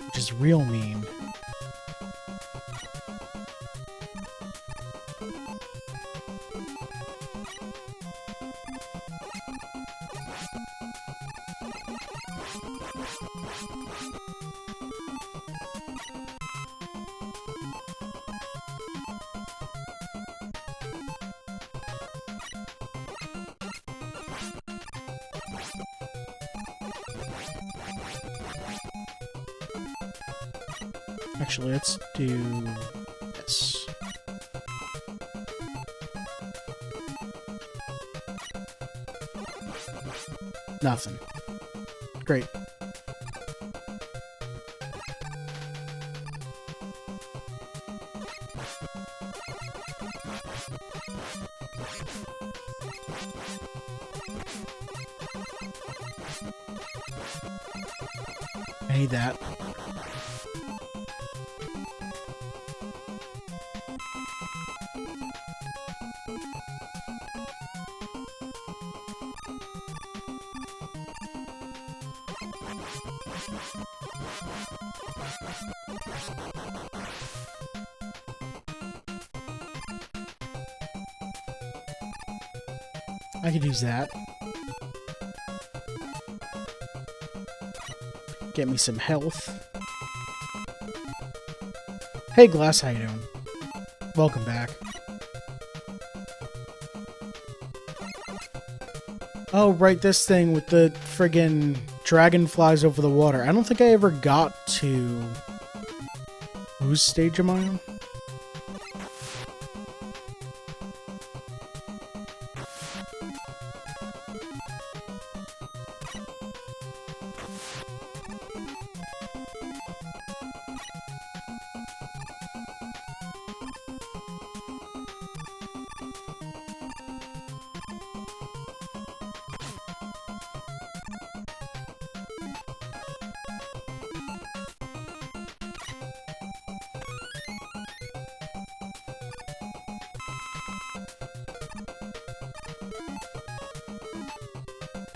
S1: Which is real mean. Actually, let's do this. Nothing. Great. I need that. I could use that. Get me some health. Hey Glass, how you doing? Welcome back. Oh, right, this thing with the friggin' dragonflies over the water. I don't think I ever got to... Whose stage am I on?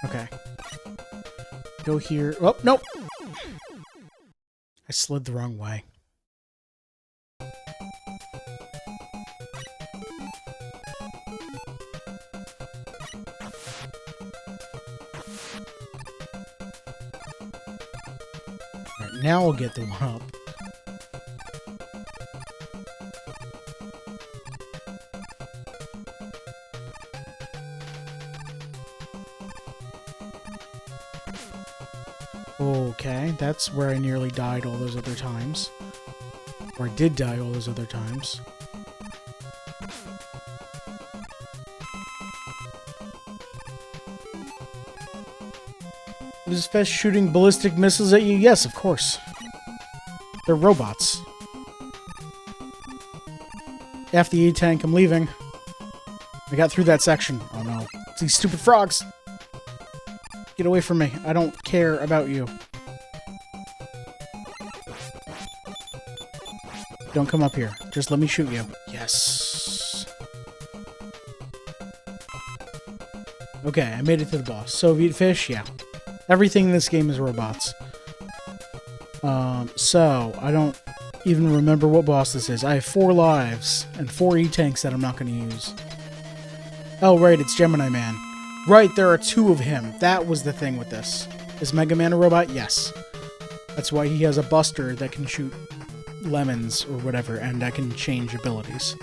S1: Okay. Go here. Oh, nope! I slid the wrong way. Alright, now I'll get the one up. Okay, that's where I nearly died all those other times. Or I did die all those other times. Is Fesh shooting ballistic missiles at you? Yes, of course. They're robots. F the E-tank, I'm leaving. I got through that section. Oh no. It's these stupid frogs! Get away from me. I don't care about you. Don't come up here. Just let me shoot you. Yes. Okay, I made it to the boss. Soviet fish? Yeah. Everything in this game is robots. So, I don't even remember what boss this is. I have 4 lives and 4 E-tanks that I'm not going to use. Oh, right, it's Gemini Man. Right, there are 2 of him. That was the thing with this. Is Mega Man a robot? Yes. That's why he has a buster that can shoot lemons or whatever, and that can change abilities.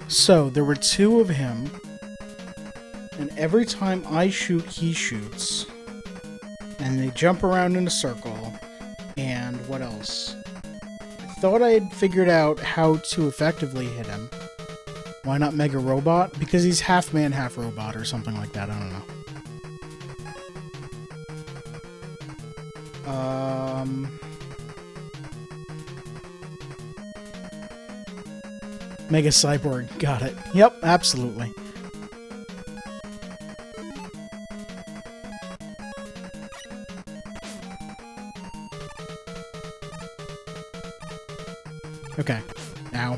S1: So, there were 2 of him, and every time I shoot, he shoots. And they jump around in a circle, and what else? I thought I had figured out how to effectively hit him. Why not Mega Robot? Because he's half man, half robot, or something like that. I don't know. Mega Cyborg. Got it. Yep, absolutely. Okay. Ow.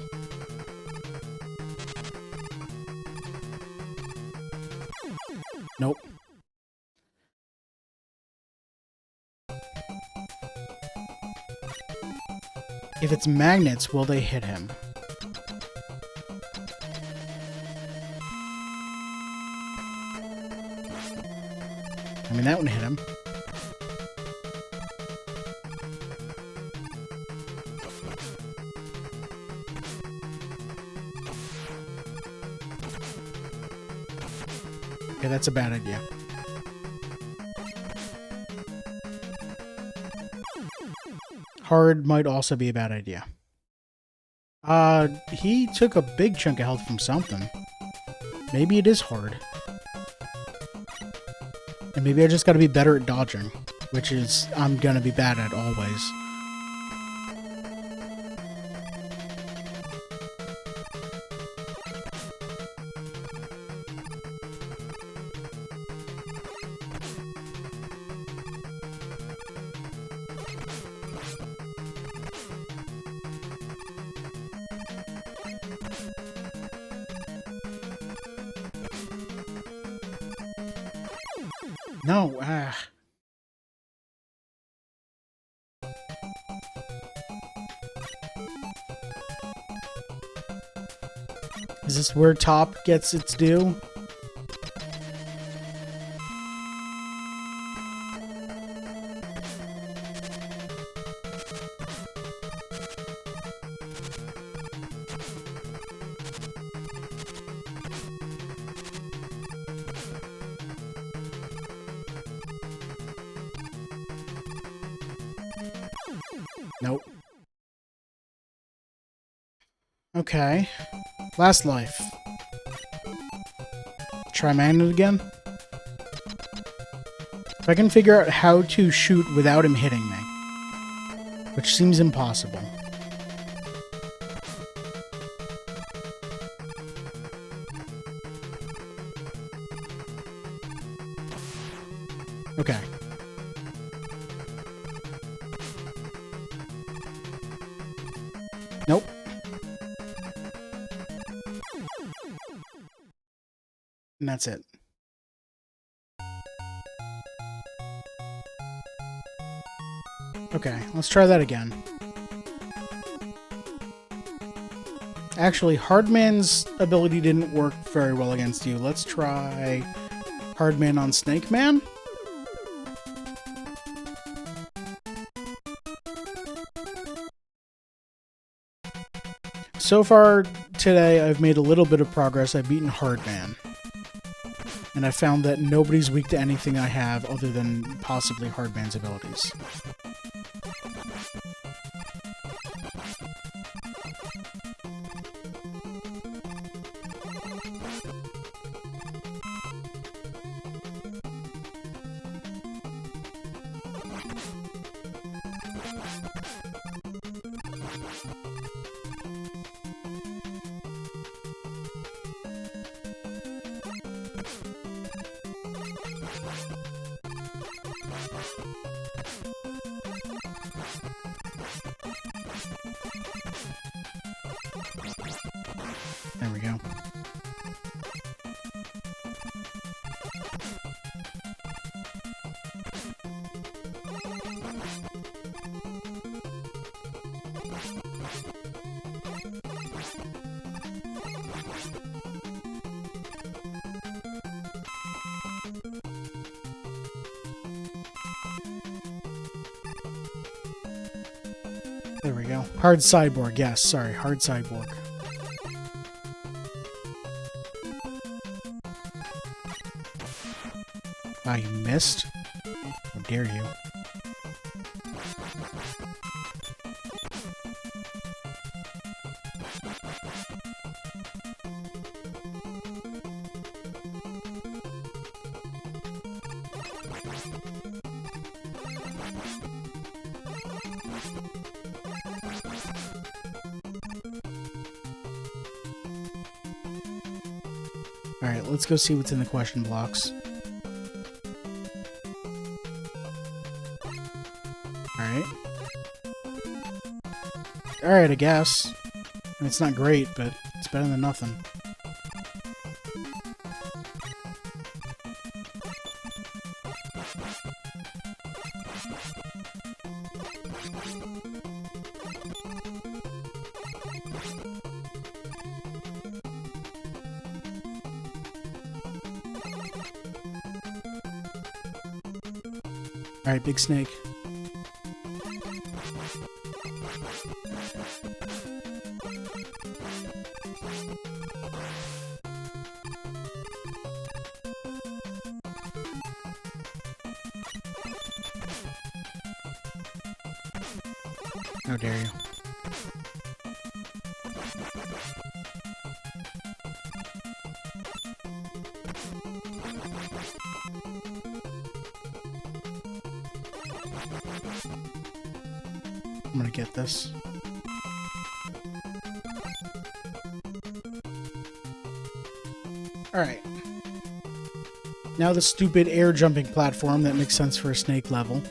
S1: Nope. If it's magnets, will they hit him? I mean, that one hit him. Okay, that's a bad idea. Hard might also be a bad idea. He took a big chunk of health from something. Maybe it is hard. And maybe I just gotta be better at dodging, which is I'm gonna be bad at always. No, Is this where top gets its due? Nope. Okay. Last life. Try magnet again. If I can figure out how to shoot without him hitting me, which seems impossible. Okay. Nope. And that's it. Okay, let's try that again. Actually, Hardman's ability didn't work very well against you. Let's try Hardman on Snake Man. So far today, I've made a little bit of progress. I've beaten Hardman. And I found that nobody's weak to anything I have other than possibly Hardman's abilities. There we go. There we go. Hard Cyborg, yes, sorry, Hard Cyborg. Wow, you missed? How dare you? Alright, let's go see what's in the question blocks. Alright. Alright, I guess. I mean, it's not great, but it's better than nothing. Alright, big snake. How dare you. I'm gonna get this. Alright. Now the stupid air jumping platform that makes sense for a snake level.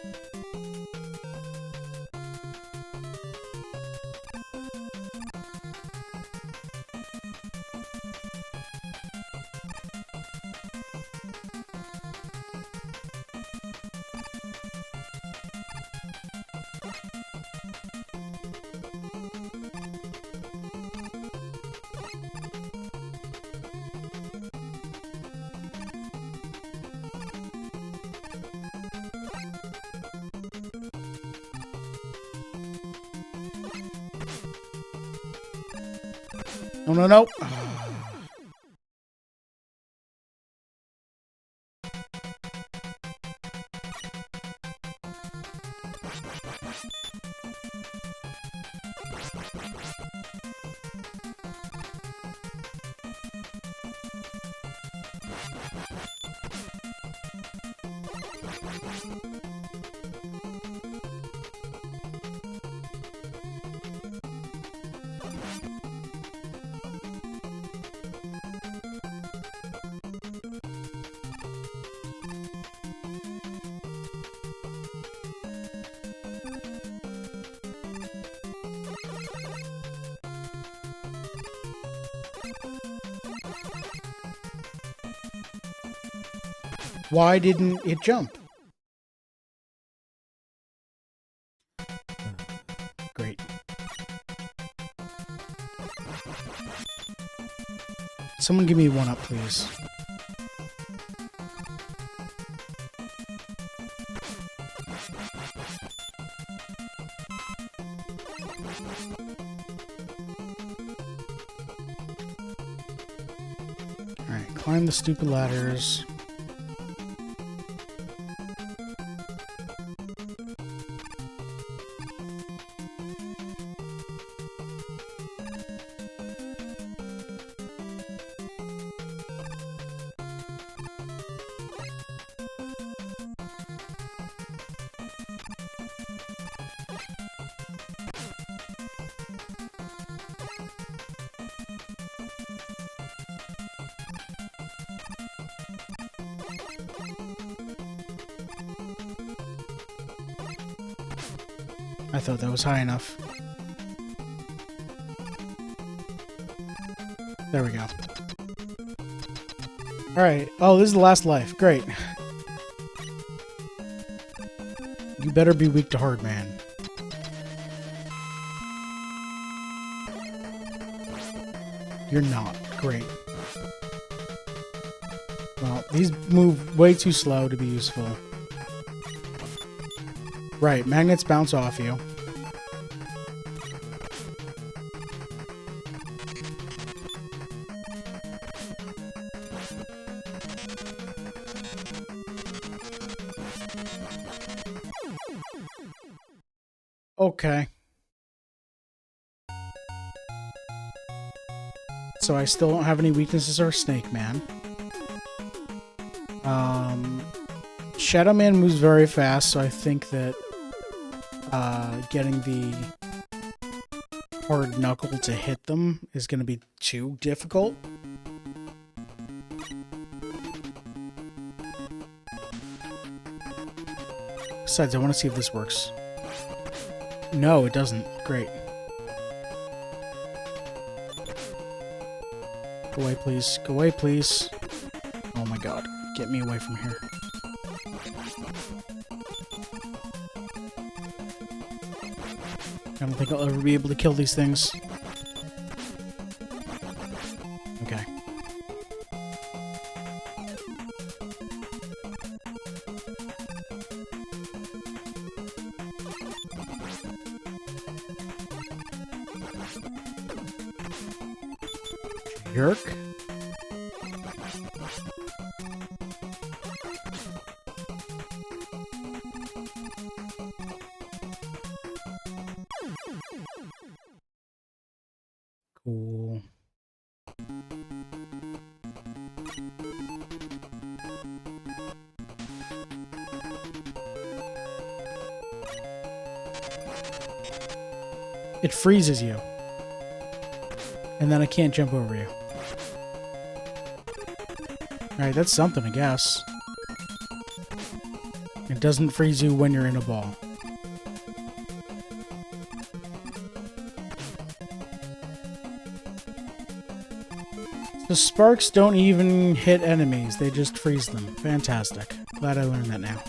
S1: No, no, no. Why didn't it jump? Great. Someone give me one up, please. Alright, climb the stupid ladders. I thought that was high enough. There we go. Alright. Oh, this is the last life. Great. You better be weak to hard, man. You're not. Great. Well, these move way too slow to be useful. Right, magnets bounce off you. Okay. So I still don't have any weaknesses or Snake Man. Shadow Man moves very fast, so I think that getting the hard knuckle to hit them is going to be too difficult. Besides, I want to see if this works. No, it doesn't. Great. Go away, please. Go away, please. Oh my god. Get me away from here. I don't think I'll ever be able to kill these things. Okay. Jerk. Cool. It freezes you. And then I can't jump over you. Alright, that's something, I guess. It doesn't freeze you when you're in a ball. The sparks don't even hit enemies, they just freeze them. Fantastic. Glad I learned that now.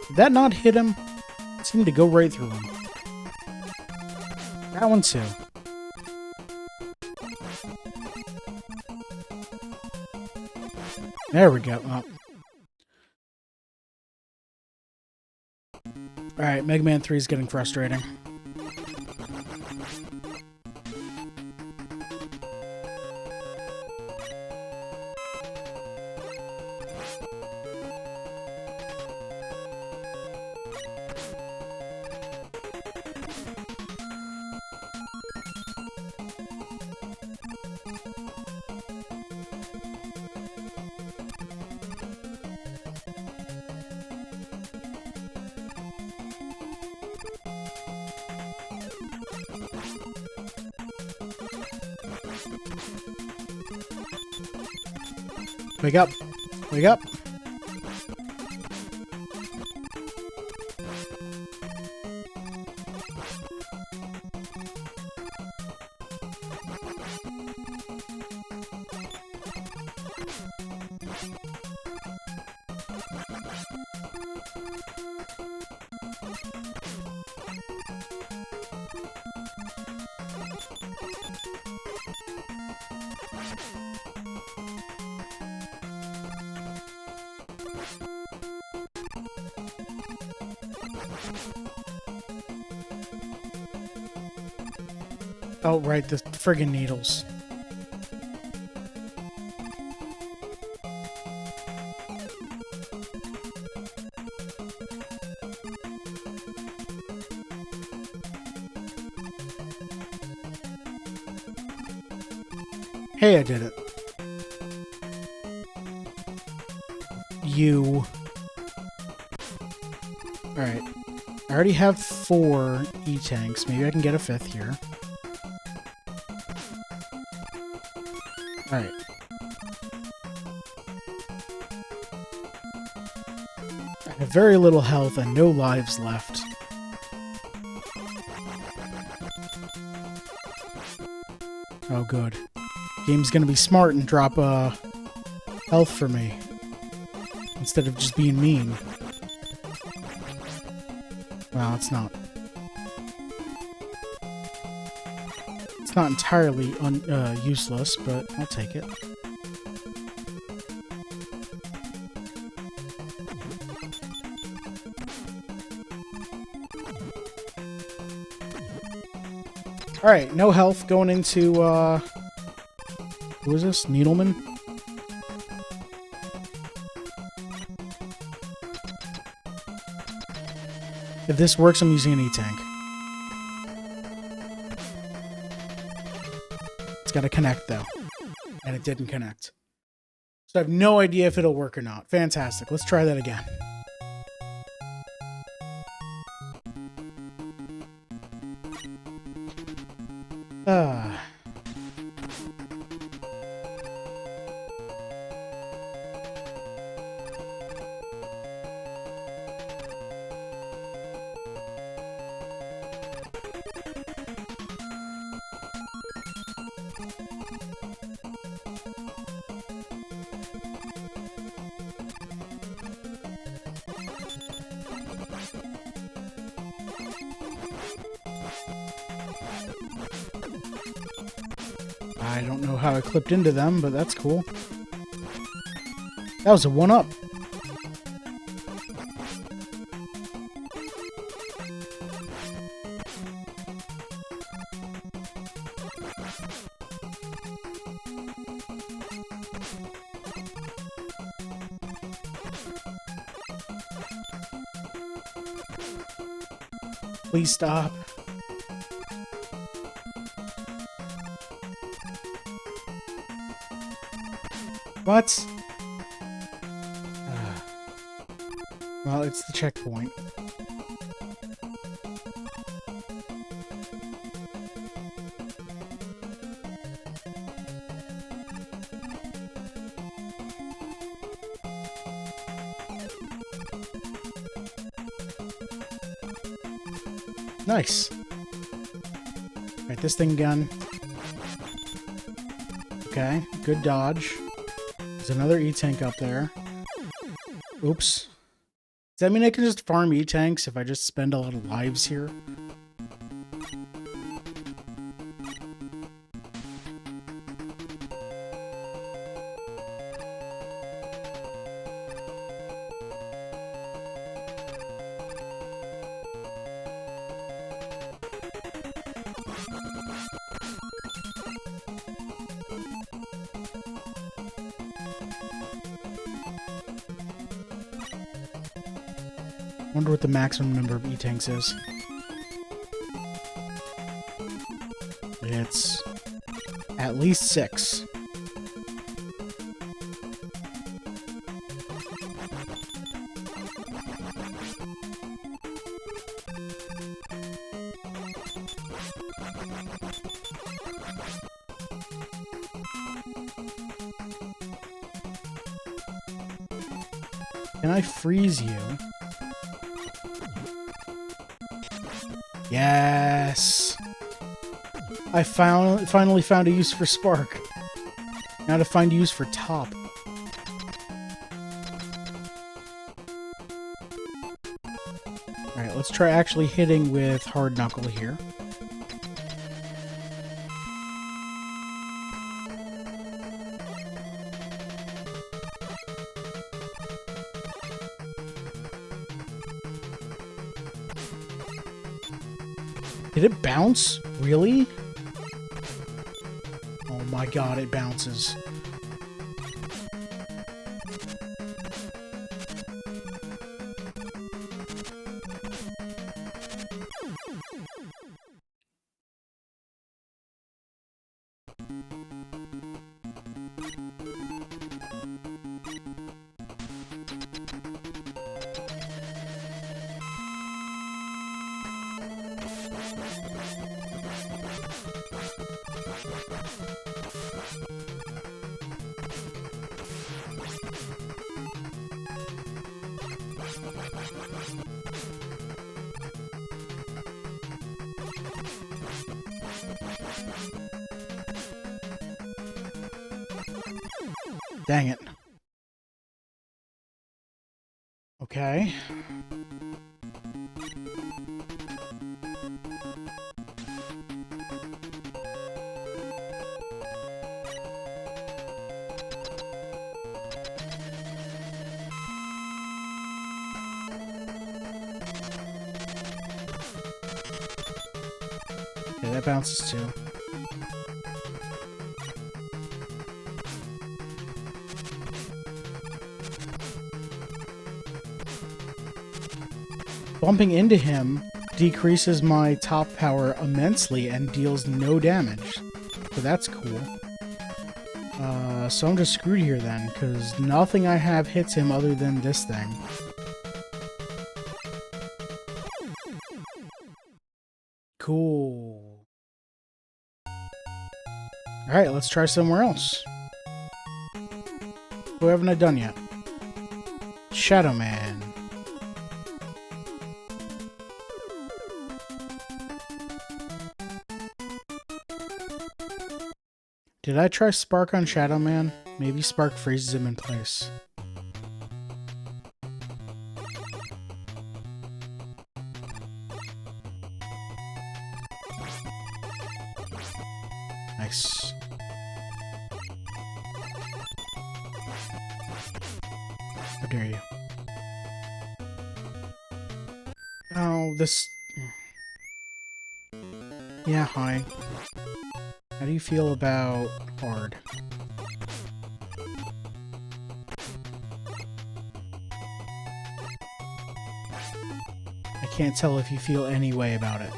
S1: Did that not hit him? It seemed to go right through him. That one too. There we go. Oh. Alright, Mega Man 3 is getting frustrating. Wake up! Wake up! Oh, right, the friggin' needles. Hey, I did it. You. Alright. I already have 4 E-tanks. Maybe I can get a 5th here. Alright. I have very little health and no lives left. Oh, good. Game's gonna be smart and drop health for me. Instead of just being mean. Well, it's not. It's not entirely useless, but I'll take it. Alright, no health going into, who is this? Needleman? If this works, I'm using an E-Tank. It's got to connect, though. And it didn't connect. So I have no idea if it'll work or not. Fantastic. Let's try that again. I don't know how I clipped into them, but that's cool. That was a 1-up. Please stop. What? Well, it's the checkpoint. Nice. Right, this thing again. Okay, good dodge. There's another E-Tank up there. Oops. Does that mean I can just farm E-Tanks if I just spend a lot of lives here? Wonder what the maximum number of E-Tanks is. It's at least 6. Can I freeze you? Yes! I finally found a use for Spark. Now to find a use for Top. Alright, let's try actually hitting with Hard Knuckle here. Did it bounce? Really? Oh my god, it bounces. Dang it. Okay. Okay, that bounces too. Bumping into him decreases my top power immensely and deals no damage. So that's cool. So I'm just screwed here then, because nothing I have hits him other than this thing. Cool. Alright, let's try somewhere else. Who haven't I done yet? Shadow Man. Did I try Spark on Shadow Man? Maybe Spark freezes him in place. Nice. How dare you? Oh, this... Yeah, hi. How do you feel about hard? I can't tell if you feel any way about it.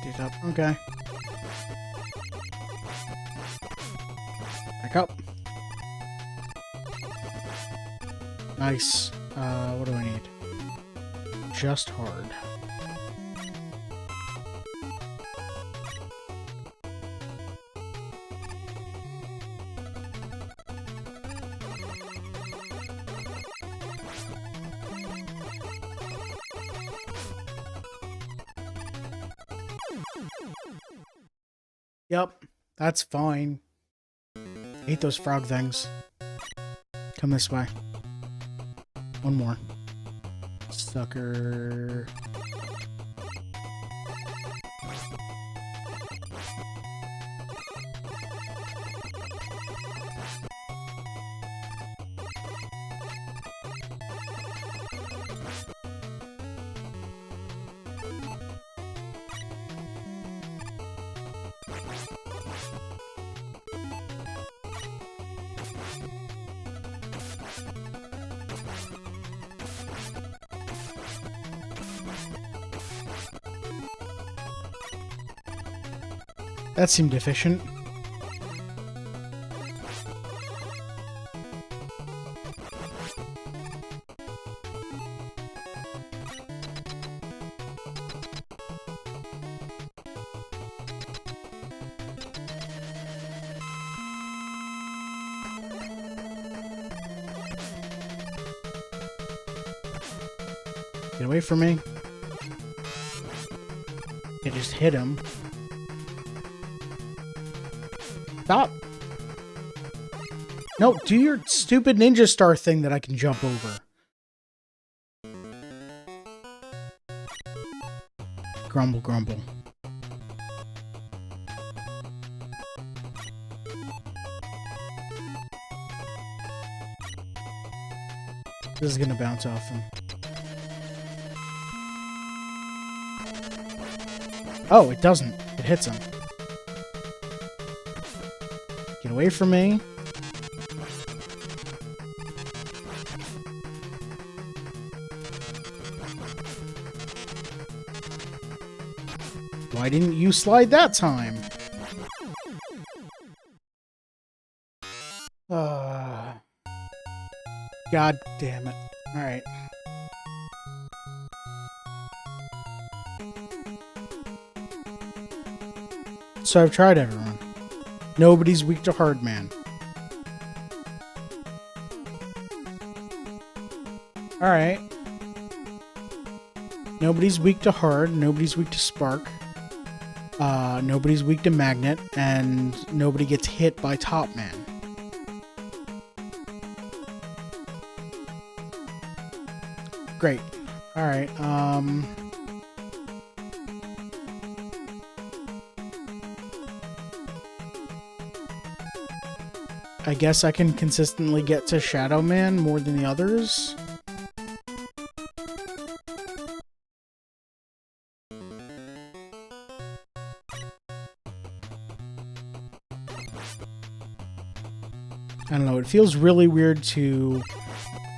S1: It up. Okay. Back up. Nice. What do I need? Just hard. Yep, that's fine. Hate those frog things. Come this way. One more. Sucker. That seemed efficient. Get away from me. I just hit him. Stop. No, do your stupid ninja star thing that I can jump over. Grumble, grumble. This is gonna bounce off him. Oh, it doesn't. It hits him. Get away from me. Why didn't you slide that time? God damn it. Alright. So I've tried everyone. Nobody's weak to hard man. Alright. Nobody's weak to hard. Nobody's weak to spark. Nobody's weak to magnet. And nobody gets hit by top man. Great. Alright, I guess I can consistently get to Shadow Man more than the others. I don't know, it feels really weird to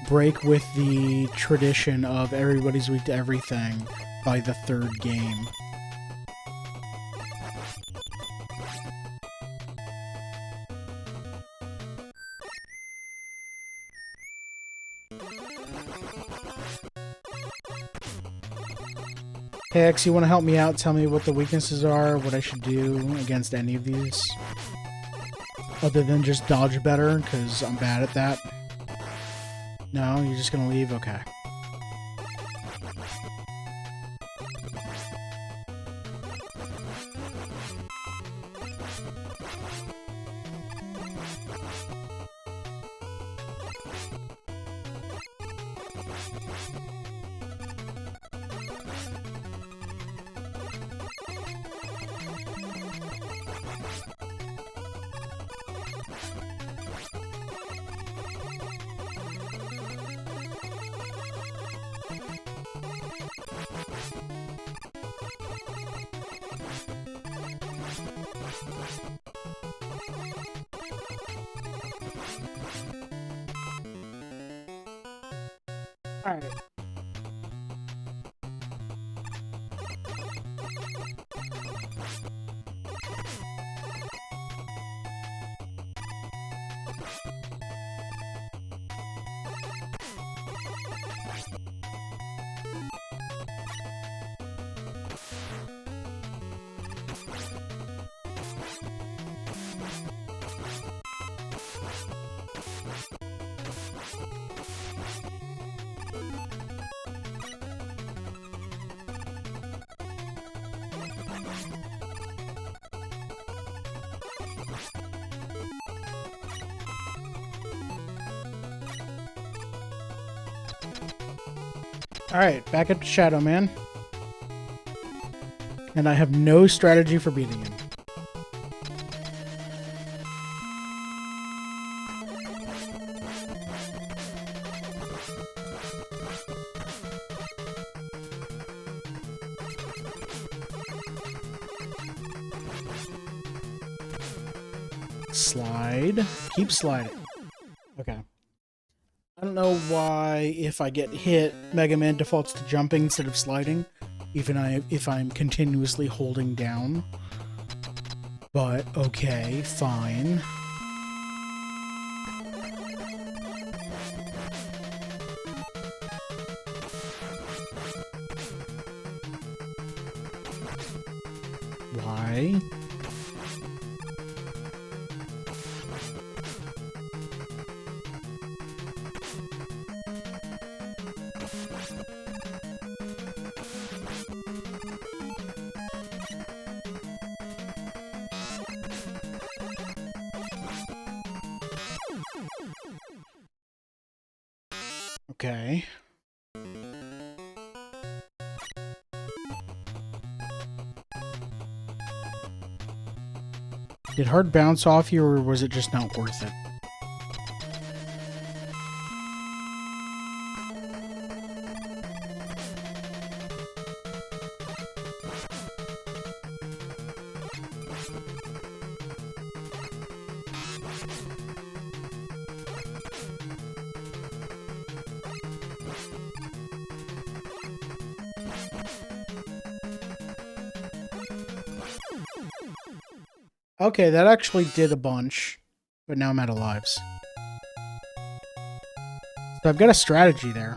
S1: break with the tradition of everybody's weak to everything by the third game. Hey X, you want to help me out? Tell me what the weaknesses are, what I should do against any of these. Other than just dodge better, because I'm bad at that. No, you're just gonna leave? Okay. Alright. Alright, back up to Shadow Man. And I have no strategy for beating him. Slide. Keep sliding. Okay. I don't know why if I get hit, Mega Man defaults to jumping instead of sliding, even if I'm continuously holding down. But okay, fine. Why? Okay. Did hard bounce off you, or was it just not worth it? Okay, that actually did a bunch, but now I'm out of lives. So I've got a strategy there.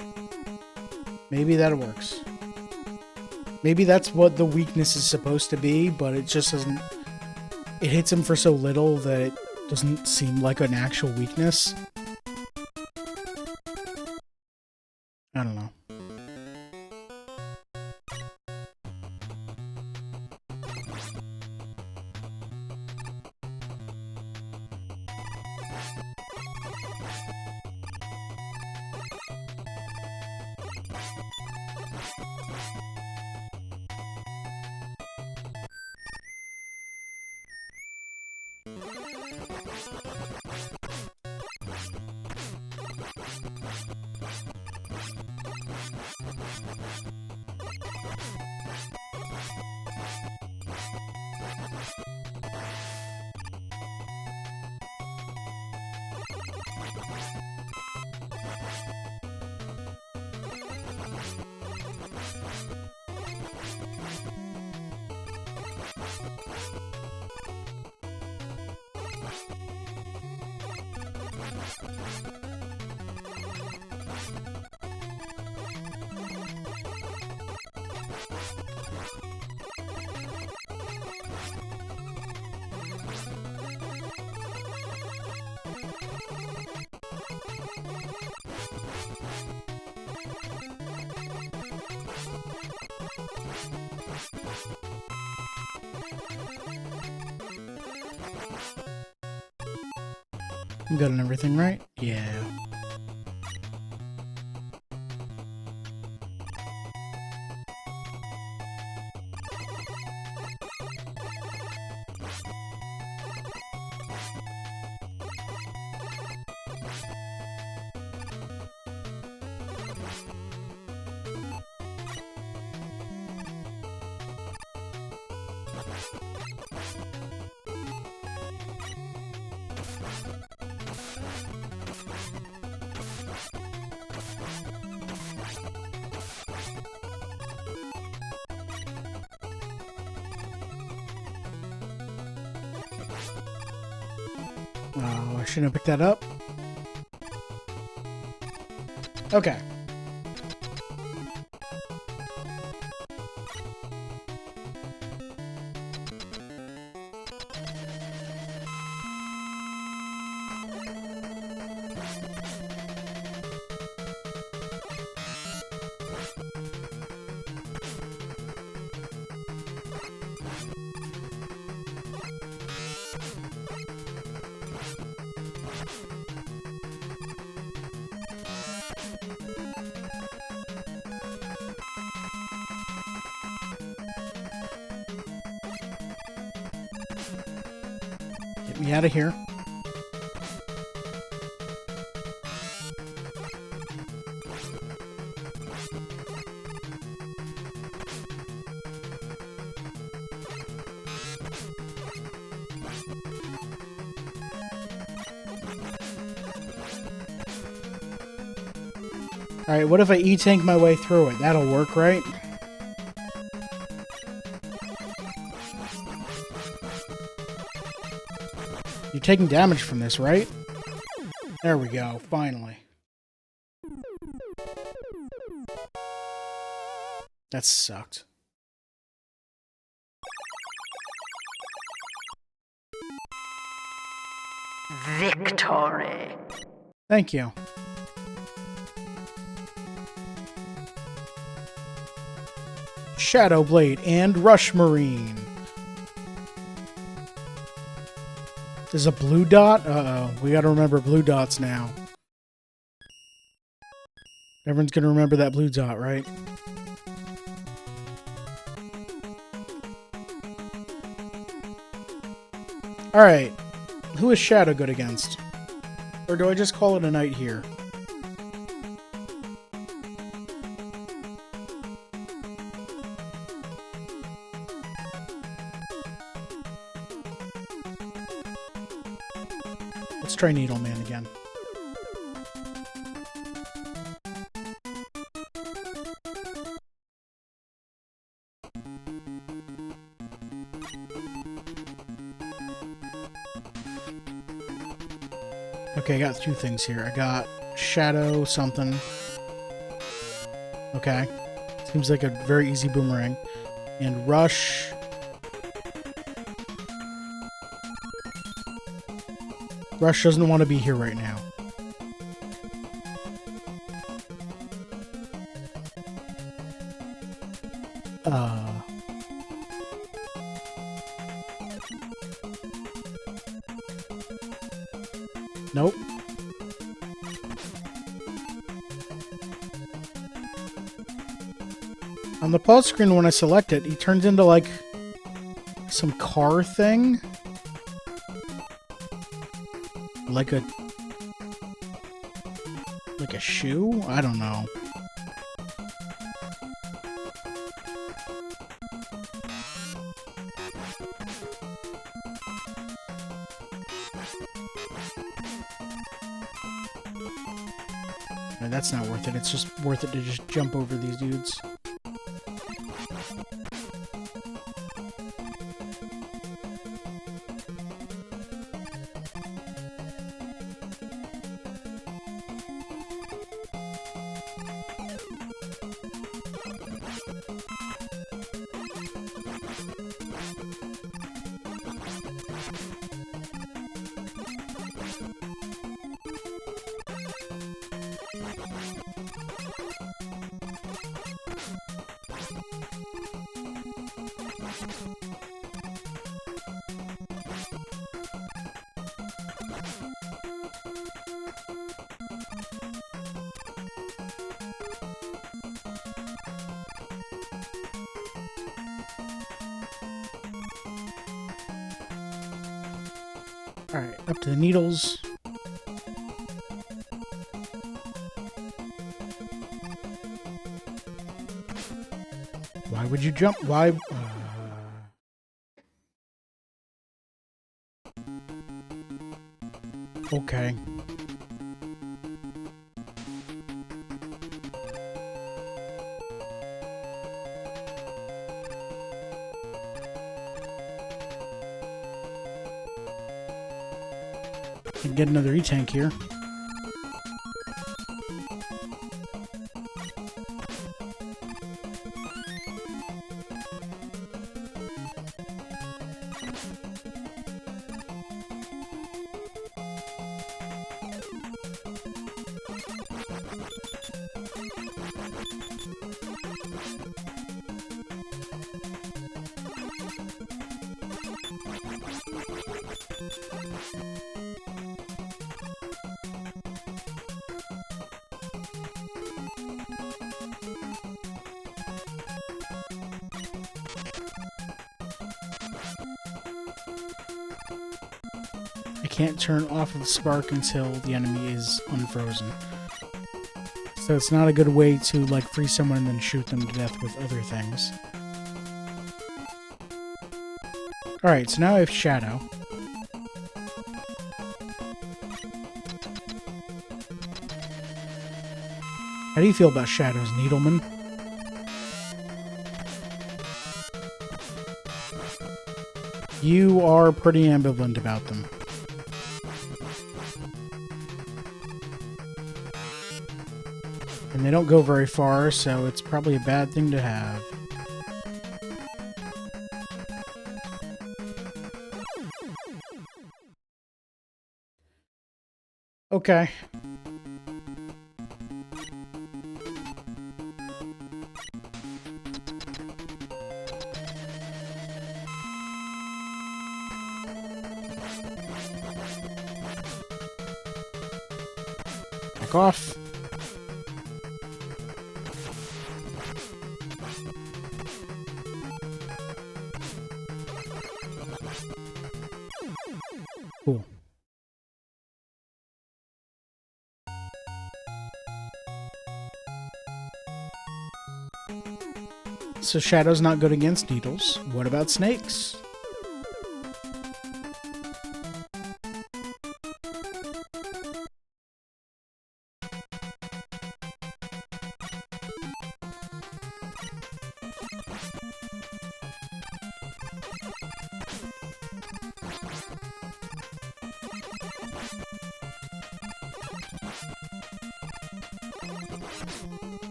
S1: Maybe that works. Maybe that's what the weakness is supposed to be, but it just doesn't it hits him for so little that it doesn't seem like an actual weakness. I don't know. I'm getting everything right? Yeah. Oh, I shouldn't have picked that up. Okay. Get me out of here. Alright, what if I E-tank my way through it? That'll work, right? You're taking damage from this, right? There we go, finally. That sucked.
S2: Victory.
S1: Thank you. Shadow Blade and Rush Marine. There's a blue dot? Uh-oh. We gotta remember blue dots now. Everyone's gonna remember that blue dot, right? Alright. Who is Shadow good against? Or do I just call it a night here? Let's try Needleman again. Okay, I got two things here. I got Shadow something. Okay. Seems like a very easy boomerang. And Rush. Rush doesn't want to be here right now. Nope. On the pause screen, when I select it, he turns into, like, some car thing. Like a shoe? I don't know. No, that's not worth it. It's just worth it to just jump over these dudes. Alright, up to the needles. Why would you jump? Why? Okay. Get another E-tank here. I can't turn off of Spark until the enemy is unfrozen. So it's not a good way to, like, freeze someone and then shoot them to death with other things. Alright, so now I have Shadow. How do you feel about Shadows, Needleman? You are pretty ambivalent about them. And they don't go very far, so it's probably a bad thing to have. Okay. Back off. Cool. So Shadow's not good against needles. What about snakes?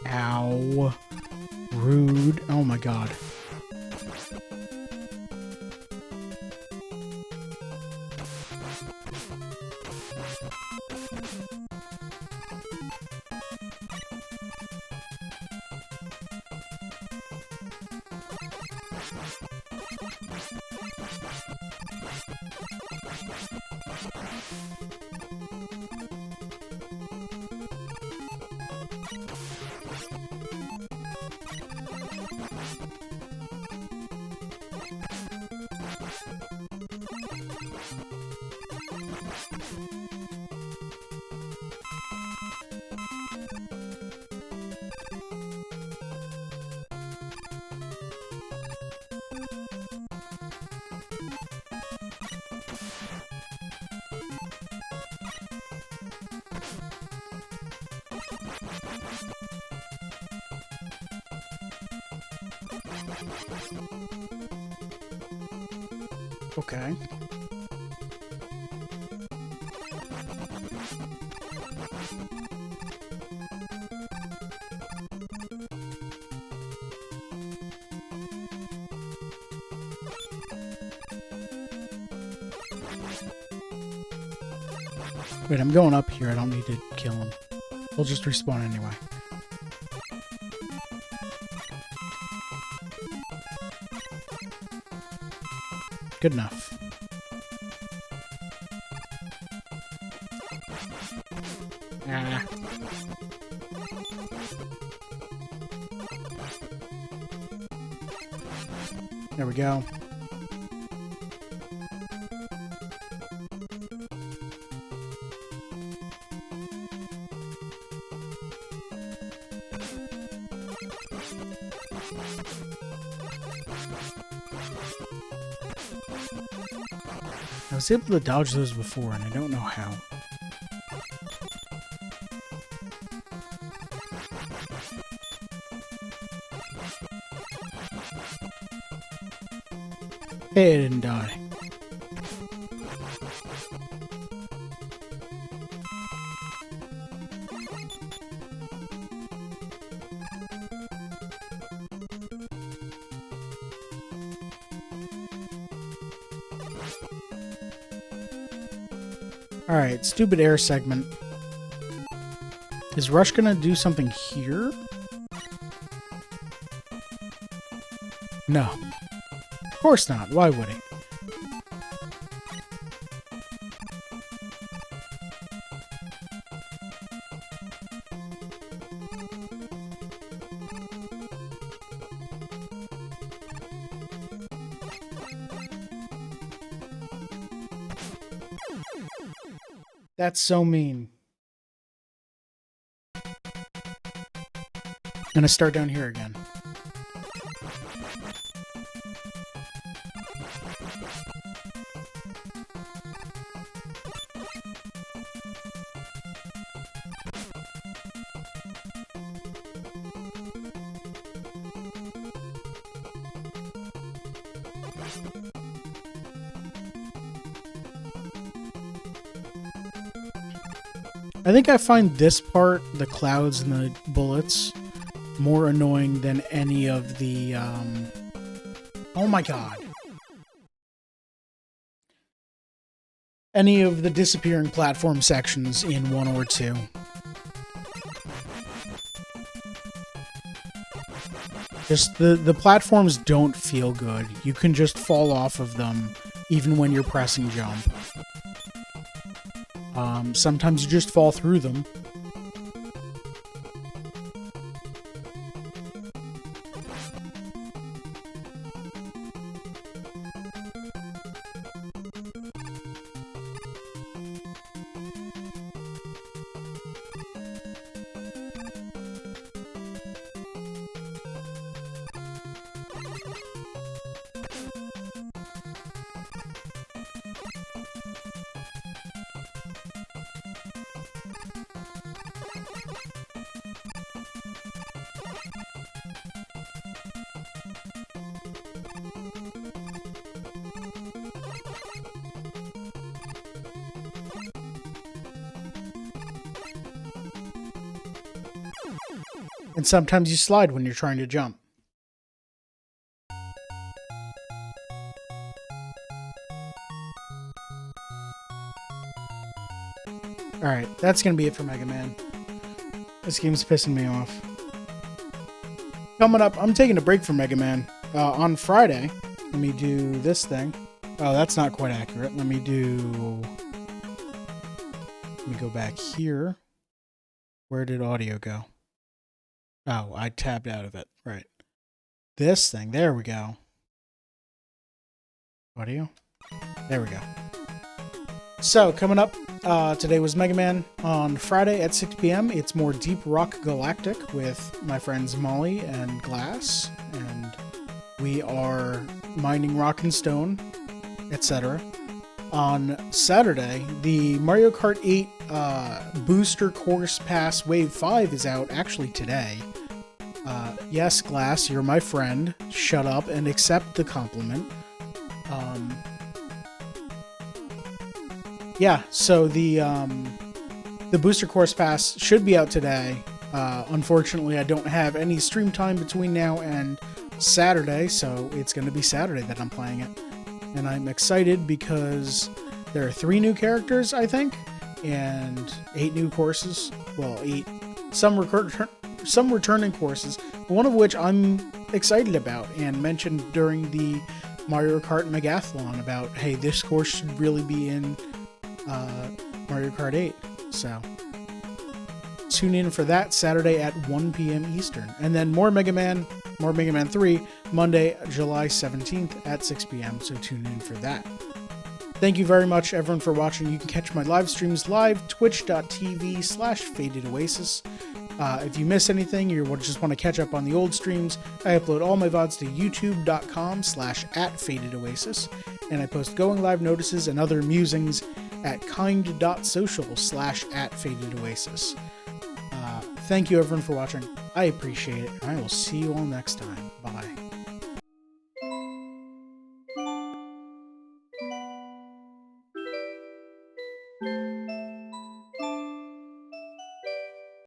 S1: Ow. Rude. Oh my god. Okay. Wait, I'm going up here. I don't need to kill him. He'll just respawn anyway. Good enough. Ah. There we go. I was able to dodge those before, and I don't know how. Hey, I didn't die. Alright, stupid air segment. Is Rush gonna do something here? No. Of course not. Why would he? That's so mean. I'm gonna start down here again. I think I find this part, the clouds and the bullets, more annoying than any of the, oh my god. Any of the disappearing platform sections in 1 or 2. Just the platforms don't feel good. You can just fall off of them even when you're pressing jump. Sometimes you just fall through them. And sometimes you slide when you're trying to jump. Alright, that's going to be it for Mega Man. This game's pissing me off. Coming up, I'm taking a break from Mega Man. On Friday, let me do this thing. Oh, that's not quite accurate. Let me go back here. Where did audio go? Oh, I tabbed out of it. Right. This thing. There we go. Audio. There we go. So, coming up, today was Mega Man. On Friday at 6 p.m., it's more Deep Rock Galactic with my friends Molly and Glass. And we are mining rock and stone, etc. On Saturday, the Mario Kart 8 Booster Course Pass Wave 5 is out actually today. Yes, Glass, you're my friend. Shut up and accept the compliment. Yeah, so the Booster Course Pass should be out today. Unfortunately, I don't have any stream time between now and Saturday, so it's going to be Saturday that I'm playing it. And I'm excited because there are 3 new characters, I think, and 8 new courses. Well, 8. Some returning courses, one of which I'm excited about and mentioned during the Mario Kart Megathlon about, hey, this course should really be in Mario Kart 8. So tune in for that Saturday at 1 p.m. Eastern. And then more Mega Man 3, Monday, July 17th at 6 p.m. So tune in for that. Thank you very much, everyone, for watching. You can catch my live streams live, twitch.tv/FadedOasis. If you miss anything, or you just want to catch up on the old streams, I upload all my VODs to youtube.com/@FadedOasis. And I post going live notices and other musings at kind.social/@FadedOasis. Thank you, everyone, for watching. I appreciate it, and I will see you all next time. Bye.